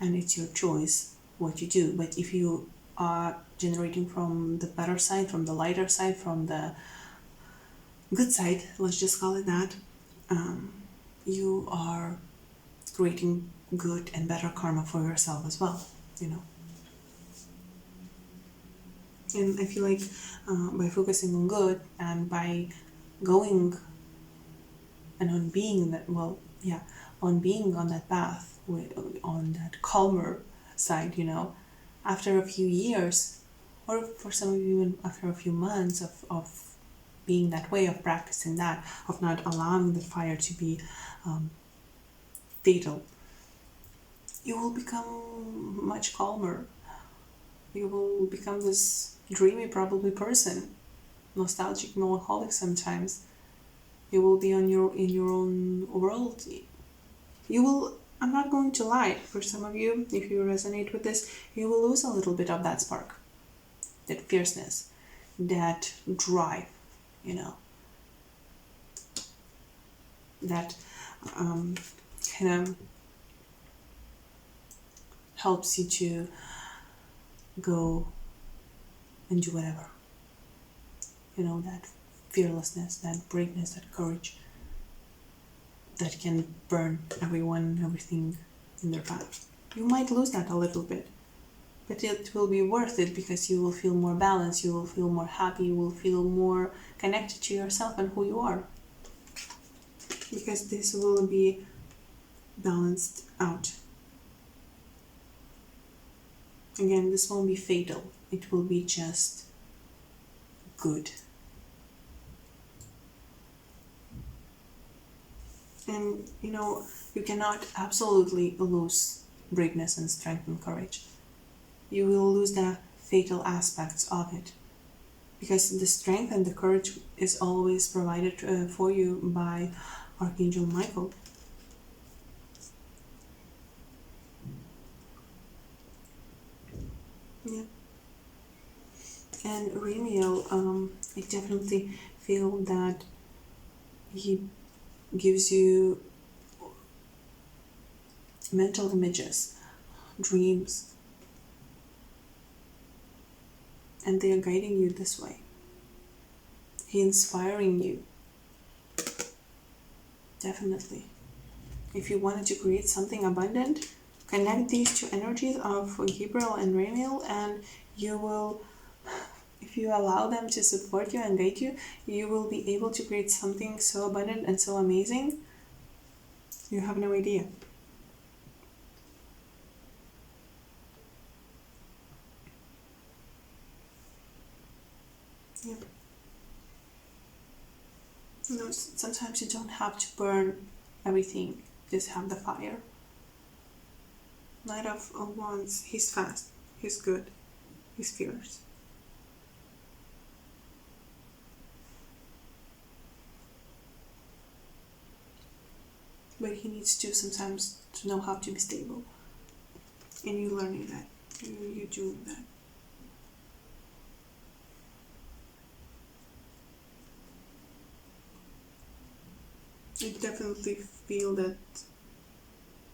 and it's your choice what you do. But if you are generating from the better side, from the lighter side, from the good side, let's just call it that, you are creating good and better karma for yourself as well, And I feel like by focusing on good and by going and on being on being on that path, on that calmer side, after a few years, or for some of you even after a few months of being that way, of practicing that, of not allowing the fire to be fatal, you will become much calmer. You will become this dreamy, probably person, nostalgic, melancholic sometimes. You will be in your own world. You will, I'm not going to lie, for some of you, if you resonate with this, you will lose a little bit of that spark, that fierceness, that drive, that kind of helps you to go and do whatever. That fearlessness, that braveness, that courage that can burn everyone, everything in their path. You might lose that a little bit, but it will be worth it, because you will feel more balanced, you will feel more happy, you will feel more connected to yourself and who you are, because this will be balanced out. Again, this won't be fatal, it will be just good. And you cannot absolutely lose braveness and strength and courage. You will lose the fatal aspects of it, because the strength and the courage is always provided for you by Archangel Michael. Yeah. And Ramiel, I definitely feel that he gives you mental images, dreams, and they are guiding you this way. He's inspiring you. Definitely. If you wanted to create something abundant, connect these two energies of Gabriel and Ramiel, and you will, if you allow them to support you and guide you, you will be able to create something so abundant and so amazing, you have no idea. Yep. Sometimes you don't have to burn everything, just have the fire. Knight of Wands, he's fast, he's good, he's fierce. But he needs to sometimes to know how to be stable. And you learning that, you doing that. I definitely feel that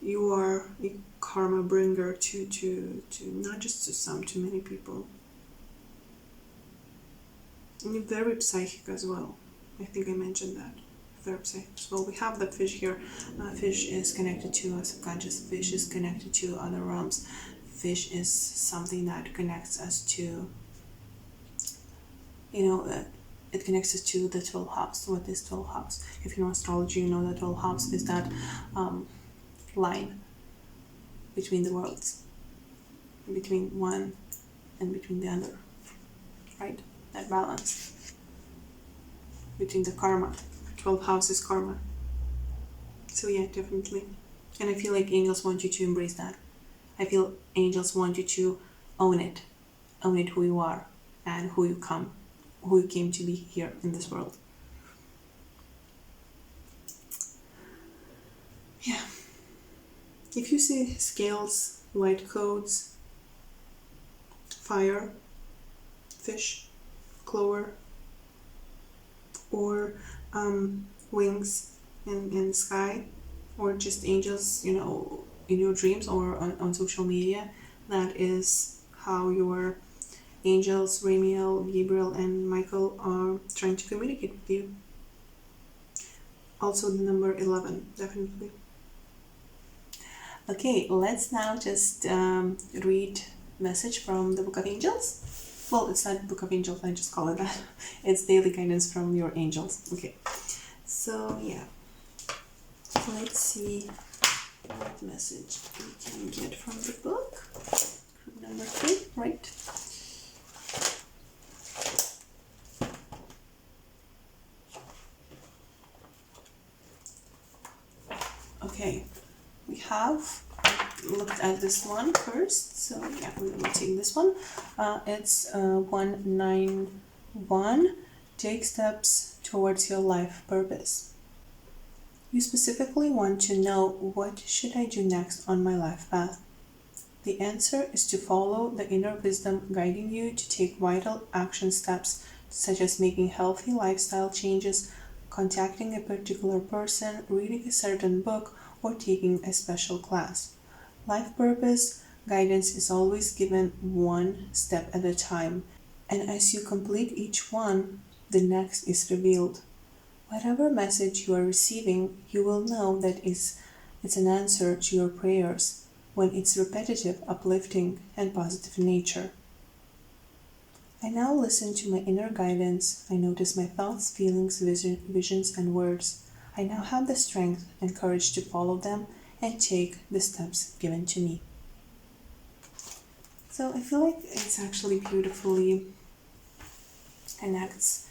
you are a karma bringer to not just to some, to many people. And you're very psychic as well. I think I mentioned that. Very psychic as well. We have that fish here. Fish is connected to a subconscious. Fish is connected to other realms. Fish is something that connects us to, it connects us to the 12th house. What is 12th house? If you know astrology, you know that 12th house is that line between the worlds, between one and between the other, right? That balance between the karma. 12th house is karma. So yeah, definitely. And I feel like angels want you to embrace that. I feel angels want you to own it. Own it, who you are and who you came to be here in this world. Yeah. If you see scales, white coats, fire, fish, clover, or wings in the sky, or just angels, in your dreams or on social media, that is how your angels, Ramiel, Gabriel, and Michael are trying to communicate with you. Also, the number 11, definitely. Okay, let's now just read message from the Book of Angels. Well, it's not Book of Angels, I just call it that. It's daily guidance from your angels. Okay, so yeah, let's see what message we can get from the book. Number 3, right? Okay, we have looked at this one first, so yeah, we will take this one. It's 191. Take steps towards your life purpose. You specifically want to know, what should I do next on my life path? The answer is to follow the inner wisdom guiding you to take vital action steps, such as making healthy lifestyle changes, contacting a particular person, reading a certain book, or taking a special class. Life purpose guidance is always given one step at a time, and as you complete each one, the next is revealed. Whatever message you are receiving, you will know that it's an answer to your prayers when it's repetitive, uplifting, and positive in nature. I now listen to my inner guidance. I notice my thoughts, feelings, visions, and words. I now have the strength and courage to follow them and take the steps given to me. So I feel like it's actually beautifully connects.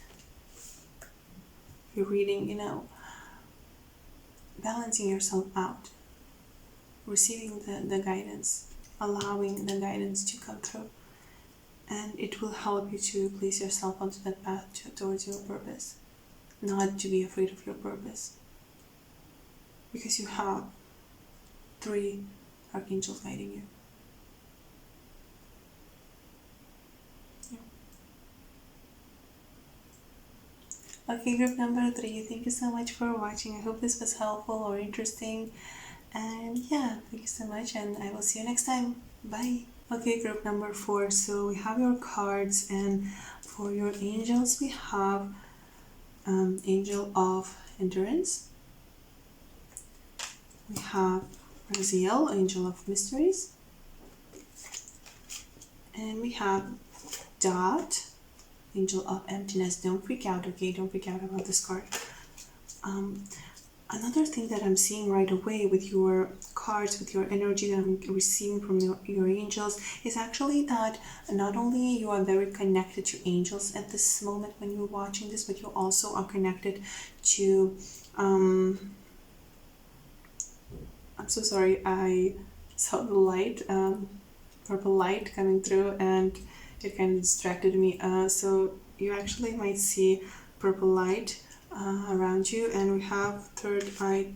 You're reading, balancing yourself out, receiving the guidance, allowing the guidance to come through. And it will help you to place yourself onto that path towards your purpose. Not to be afraid of your purpose. Because you have 3 archangels guiding you. Okay, group number 3, thank you so much for watching. I hope this was helpful or interesting. And yeah, thank you so much, and I will see you next time. Bye. Okay, group number 4, so we have your cards, and for your angels we have Angel of Endurance. We have Raziel, Angel of Mysteries. And we have Dot, Angel of Emptiness. Don't freak out, okay? Don't freak out about this card. Another thing that I'm seeing right away with your cards, with your energy that I'm receiving from your angels, is actually that not only you are very connected to angels at this moment when you're watching this, but you also are connected to I'm so sorry, I saw the light, purple light coming through, and it kind of distracted me. So you actually might see purple light around you, and we have third eye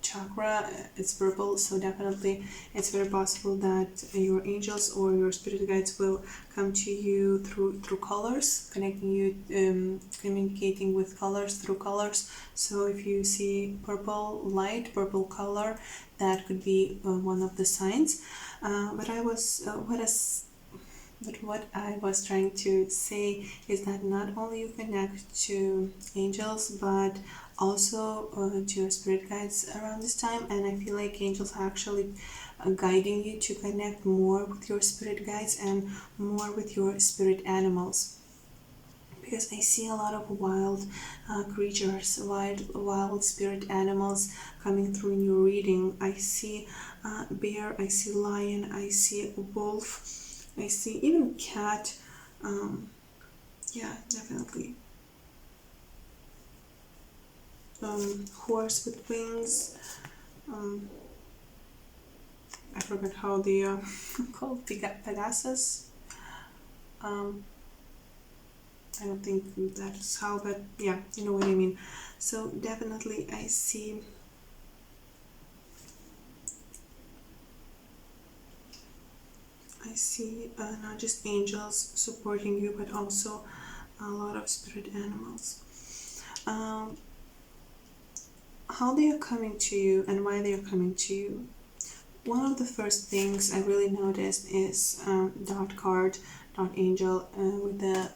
chakra, it's purple, so definitely it's very possible that your angels or your spirit guides will come to you through colors, connecting you, communicating with colors, through colors. So if you see purple light, purple color, that could be one of the signs. But what I was trying to say is that not only you connect to angels, but also to your spirit guides around this time. And I feel like angels are actually guiding you to connect more with your spirit guides and more with your spirit animals. Because I see a lot of wild creatures, wild spirit animals coming through in your reading. I see bear, I see lion, I see wolf, I see even cat. Yeah, definitely. horse with wings. I forgot how they are called, Pegasus. I don't think that's how, but yeah, you know what I mean. So definitely I see not just angels supporting you, but also a lot of spirit animals. How they are coming to you and why they are coming to you. One of the first things I really noticed is dot card, dot angel with the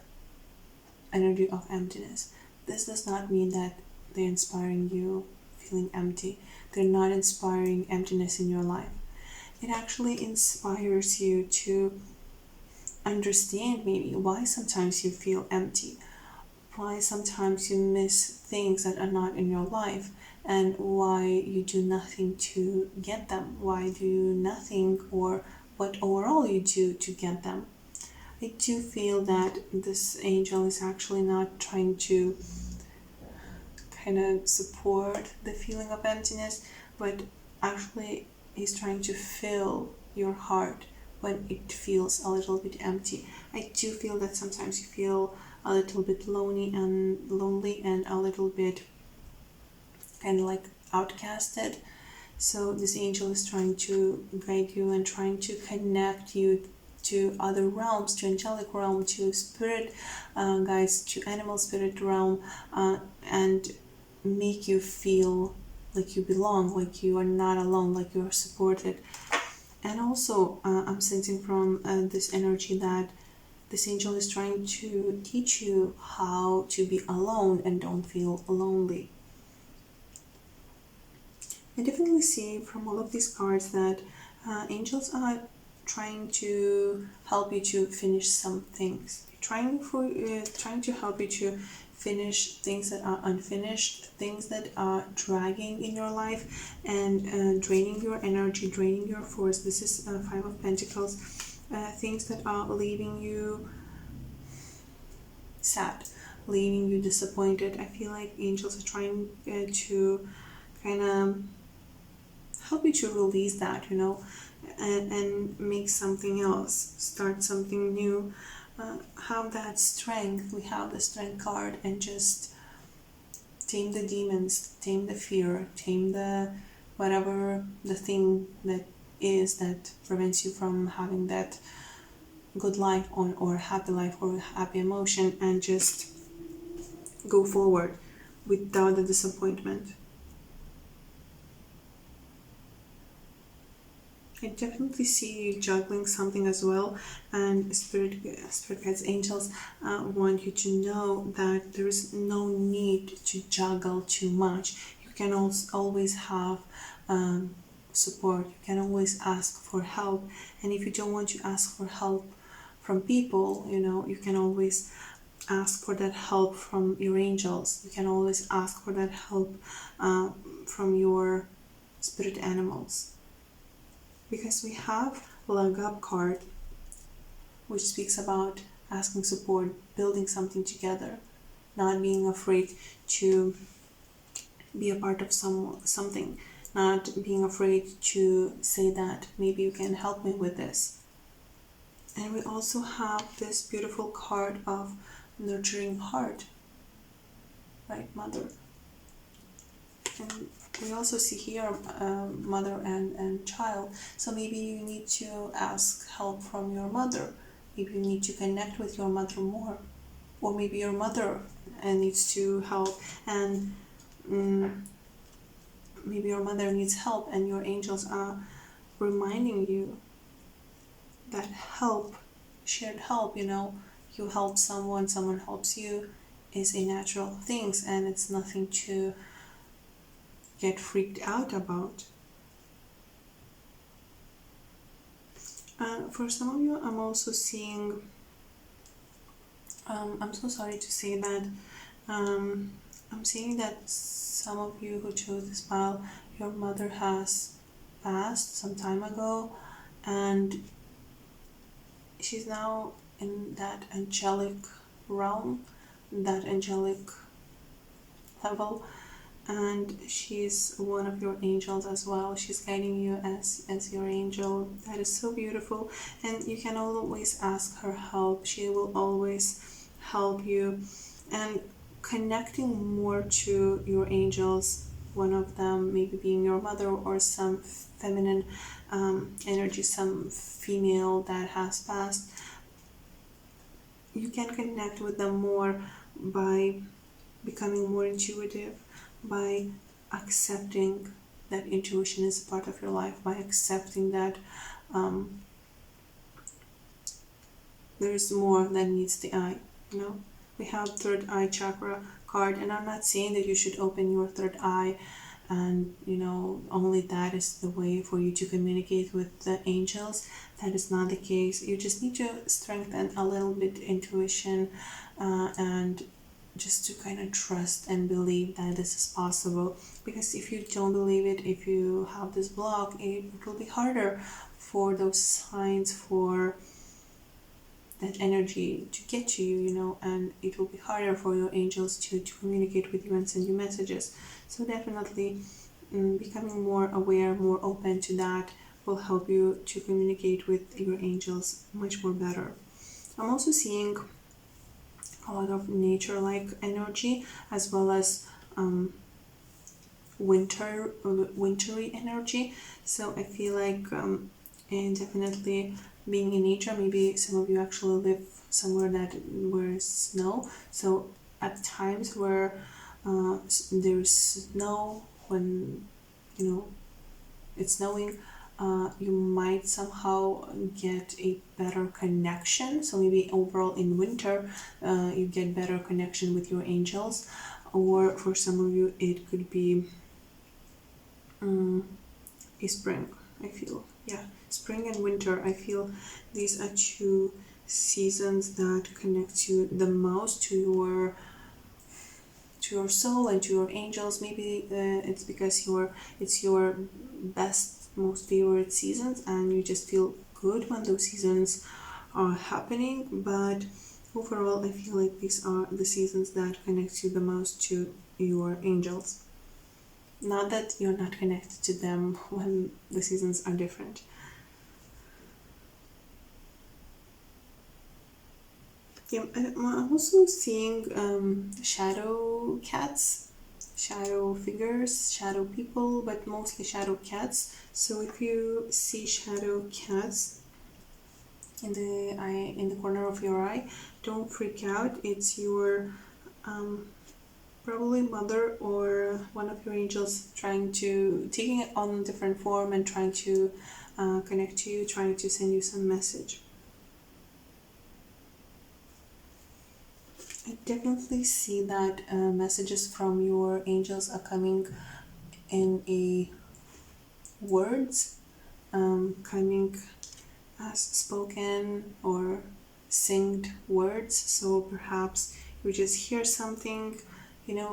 energy of emptiness. This does not mean that they're inspiring you feeling empty. They're not inspiring emptiness in your life. It actually inspires you to understand maybe why sometimes you feel empty, why sometimes you miss things that are not in your life, and why you do nothing to get them, why do you nothing, or what overall you do to get them. I do feel that this angel is actually not trying to kind of support the feeling of emptiness, but actually is trying to fill your heart when it feels a little bit empty. I do feel that sometimes you feel a little bit lonely and a little bit kind of like outcasted. So this angel is trying to guide you and trying to connect you to other realms, to angelic realm, to spirit guides, to animal spirit realm, and make you feel like you belong, like you are not alone, like you are supported. And also, I'm sensing from this energy that this angel is trying to teach you how to be alone and don't feel lonely. I definitely see from all of these cards that angels are trying to help you to finish some things, trying to help you to finish things that are unfinished, things that are dragging in your life and draining your energy, draining your force. This is Five of Pentacles. Things that are leaving you sad, leaving you disappointed. I feel like angels are trying to kind of help you to release that, and make something else, start something new, have that strength. We have the strength card, and just tame the demons, tame the fear, tame the whatever the thing that is that prevents you from having that good life or happy life or happy emotion, and just go forward without the disappointment. I definitely see you juggling something as well, and spirit guides, angels want you to know that there is no need to juggle too much. You can always have support. You can always ask for help, and if you don't want to ask for help from people, you can always ask for that help from your angels. You can always ask for that help from your spirit animals. Because we have Leg Up card, which speaks about asking support, building something together, not being afraid to be a part of something, not being afraid to say that maybe you can help me with this. And we also have this beautiful card of nurturing heart, right, mother. And we also see here mother and child. So maybe you need to ask help from your mother. Maybe you need to connect with your mother more. Or maybe your mother needs to help, and maybe your mother needs help, and your angels are reminding you that help, shared help, you help someone, someone helps you, is a natural thing, and it's nothing to get freaked out about. For some of you, I'm also seeing, I'm so sorry to say that, I'm seeing that some of you who chose this pile, your mother has passed some time ago, and she's now in that angelic realm, that angelic level, and she's one of your angels as well. She's guiding you as your angel. That is so beautiful, and you can always ask her help. She will always help you. And connecting more to your angels, one of them maybe being your mother or some feminine energy, some female that has passed, you can connect with them more by becoming more intuitive, by accepting that intuition is a part of your life, by accepting that there's more than meets the eye. We have third eye chakra card, and I'm not saying that you should open your third eye and only that is the way for you to communicate with the angels. That is not the case. You just need to strengthen a little bit intuition, and just to kind of trust and believe that this is possible. Because if you don't believe it, if you have this block, it will be harder for those signs, for that energy to get to you, and it will be harder for your angels to communicate with you and send you messages. So definitely becoming more aware, more open to that will help you to communicate with your angels much more better. I'm also seeing a lot of nature-like energy, as well as wintry energy. So I feel like and definitely being in nature, maybe some of you actually live somewhere where is snow. So at times where there's snow, when it's snowing, you might somehow get a better connection. So maybe overall in winter you get better connection with your angels, or for some of you it could be a spring. I feel, yeah, spring and winter. I feel these are two seasons that connect you the most to your soul and to your angels. Maybe it's because it's your best, most favorite seasons, and you just feel good when those seasons are happening. But overall, I feel like these are the seasons that connect you the most to your angels. Not that you're not connected to them when the seasons are different. Yeah, I'm also seeing shadow cats, shadow figures, shadow people, but mostly shadow cats. So if you see shadow cats in the corner of your eye, don't freak out. It's your probably mother or one of your angels taking it on a different form and trying to connect to you, trying to send you some message. I definitely see that messages from your angels are coming in words, coming as spoken or singed words. So perhaps you just hear something,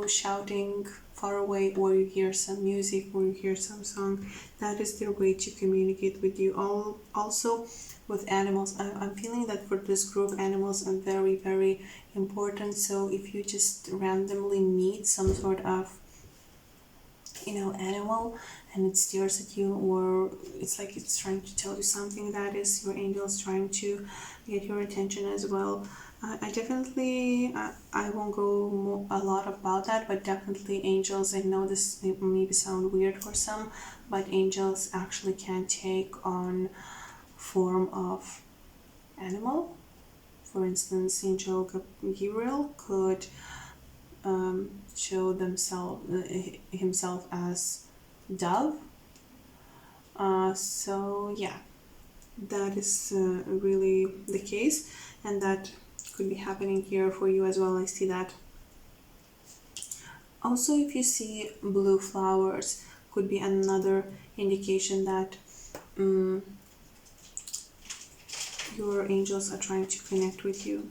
shouting far away, or you hear some music, or you hear some song. That is their way to communicate with you. Also with animals, I'm feeling that for this group, animals are very, very important. So if you just randomly meet some sort of animal and it stares at you, or it's like it's trying to tell you something, that is your angels trying to get your attention as well. I definitely I won't go a lot about that, but definitely angels, I know this may maybe sound weird for some, but angels actually can take on form of animal. For instance, Angel Gabriel could show himself as dove. So yeah, that is really the case, and that could be happening here for you as well. I see that. Also, if you see blue flowers, could be another indication that your angels are trying to connect with you.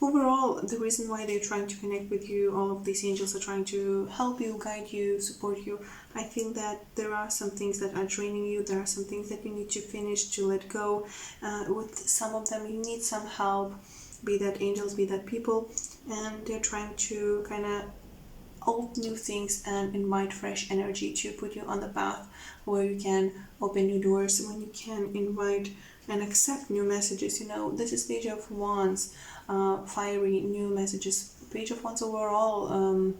Overall, the reason why they're trying to connect with you, all of these angels are trying to help you, guide you, support you. I think that there are some things that are draining you. There are some things that you need to finish, to let go. With some of them, you need some help, be that angels, be that people. and they're trying to kind of alt new things and invite fresh energy to put you on the path where you can open new doors, when you can invite and accept new messages. This is Page of Wands, fiery new messages. Page of Wands overall,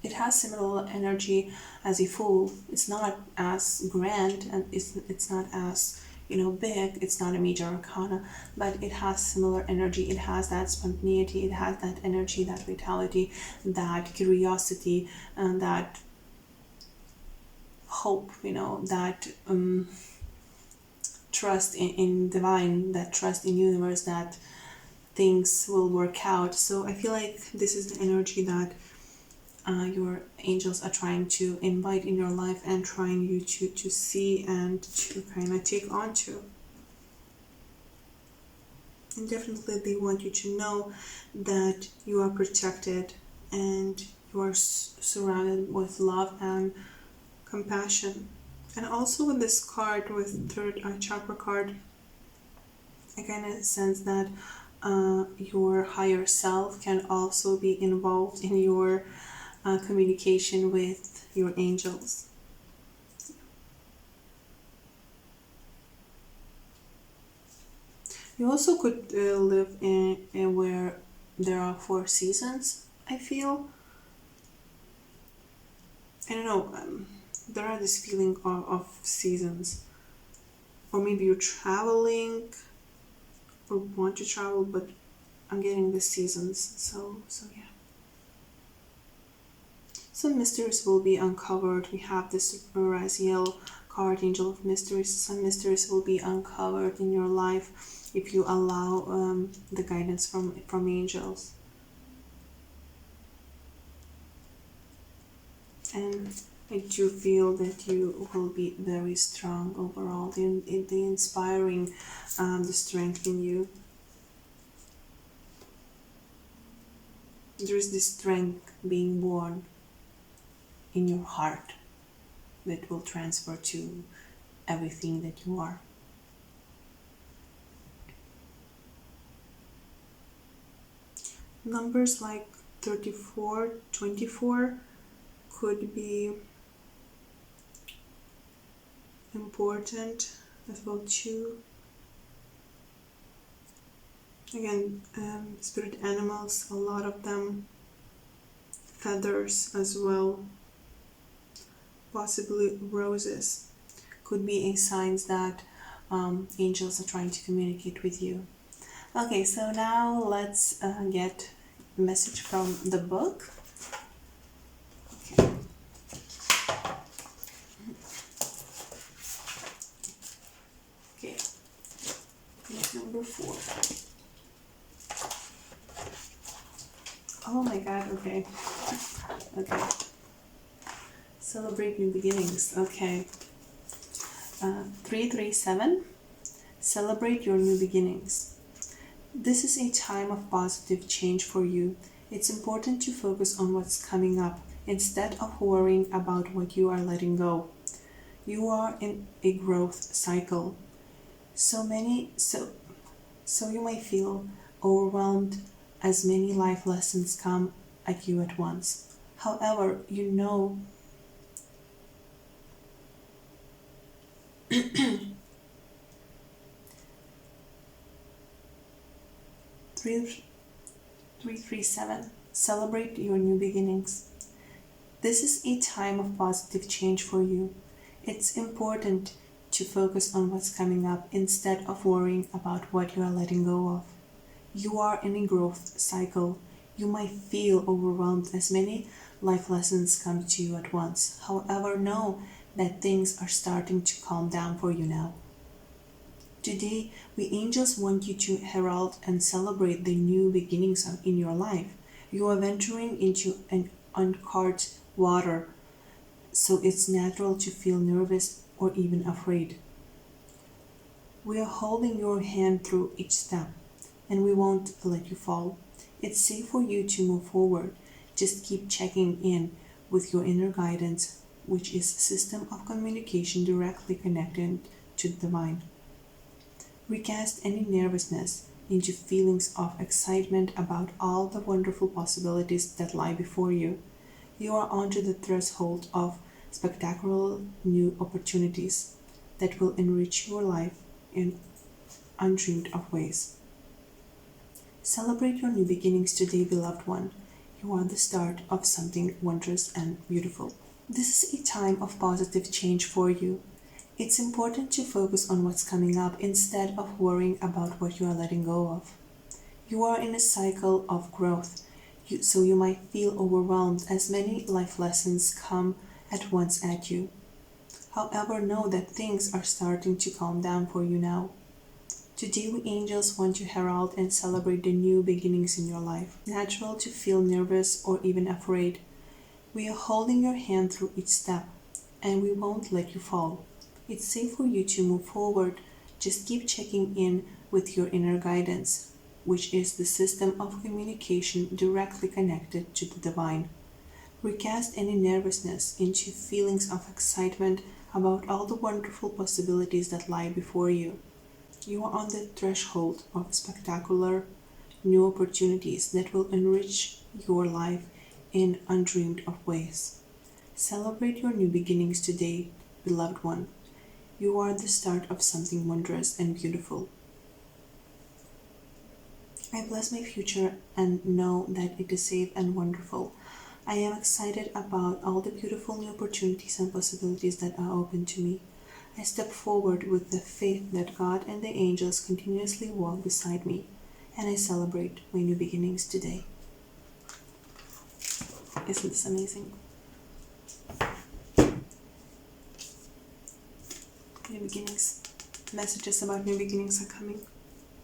it has similar energy as a Fool. It's not as grand, and it's not as big. It's not a major arcana, but it has similar energy. It has that spontaneity, it has that energy, that vitality, that curiosity, and that hope, that trust in divine, that trust in universe, that things will work out. So I feel like this is the energy that your angels are trying to invite in your life and trying you to see and to kind of take on to. And definitely they want you to know that you are protected and you are surrounded with love and compassion. And also with this card, with third eye chakra card, I kind of sense that your higher self can also be involved in your communication with your angels. You also could live in where there are 4 seasons, I feel. I don't know, there are this feeling of seasons. Or maybe you're traveling or want to travel, but I'm getting the seasons, so yeah. Some mysteries will be uncovered. We have this Raziel card, Angel of Mysteries. Some mysteries will be uncovered in your life if you allow the guidance from angels. And I do feel that you will be very strong overall. The inspiring, the strength in you. There is this strength being born in your heart that will transfer to everything that you are. Numbers like 34, 24 could be important as well too. Again, spirit animals, a lot of them. Feathers as well. Possibly roses could be a sign that angels are trying to communicate with you. Okay, so now let's get a message from the book. Okay. Okay. Page number 4. Oh my god, okay. Okay. Celebrate new beginnings. Okay. 337. Celebrate your new beginnings. This is a time of positive change for you. It's important to focus on what's coming up instead of worrying about what you are letting go. You are in a growth cycle. So you may feel overwhelmed as many life lessons come at you at once. However, you know 337. Celebrate your new beginnings. This is a time of positive change for you. It's important to focus on what's coming up instead of worrying about what you are letting go of. You are in a growth cycle. You might feel overwhelmed as many life lessons come to you at once. However, know that things are starting to calm down for you now. Today, we angels want you to herald and celebrate the new beginnings in your life. You are venturing into an uncharted water, so it's natural to feel nervous or even afraid. We are holding your hand through each step, and we won't let you fall. It's safe for you to move forward. Just keep checking in with your inner guidance, which is a system of communication directly connected to the divine. Recast any nervousness into feelings of excitement about all the wonderful possibilities that lie before you. You are onto the threshold of spectacular new opportunities that will enrich your life in undreamed of ways. Celebrate your new beginnings today, beloved one. You are the start of something wondrous and beautiful. This is a time of positive change for you. It's important to focus on what's coming up instead of worrying about what you are letting go of. You are in a cycle of growth, so you might feel overwhelmed as many life lessons come at once at you. However, know that things are starting to calm down for you now. Today, we angels want to herald and celebrate the new beginnings in your life. It's natural to feel nervous or even afraid. We are holding your hand through each step, and we won't let you fall. It's safe for you to move forward. Just keep checking in with your inner guidance, which is the system of communication directly connected to the divine. Recast any nervousness into feelings of excitement about all the wonderful possibilities that lie before you. You are on the threshold of spectacular new opportunities that will enrich your life in undreamed of ways. Celebrate your new beginnings today, beloved one. You are the start of something wondrous and beautiful. I bless my future and know that it is safe and wonderful. I am excited about all the beautiful new opportunities and possibilities that are open to me. I step forward with the faith that God and the angels continuously walk beside me, and I celebrate my new beginnings today. Isn't this amazing? New beginnings. Messages about new beginnings are coming.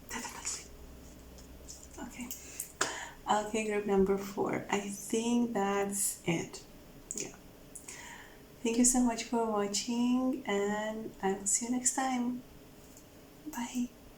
Definitely. Okay, group number 4. I think that's it. Yeah. Thank you so much for watching, and I will see you next time. Bye.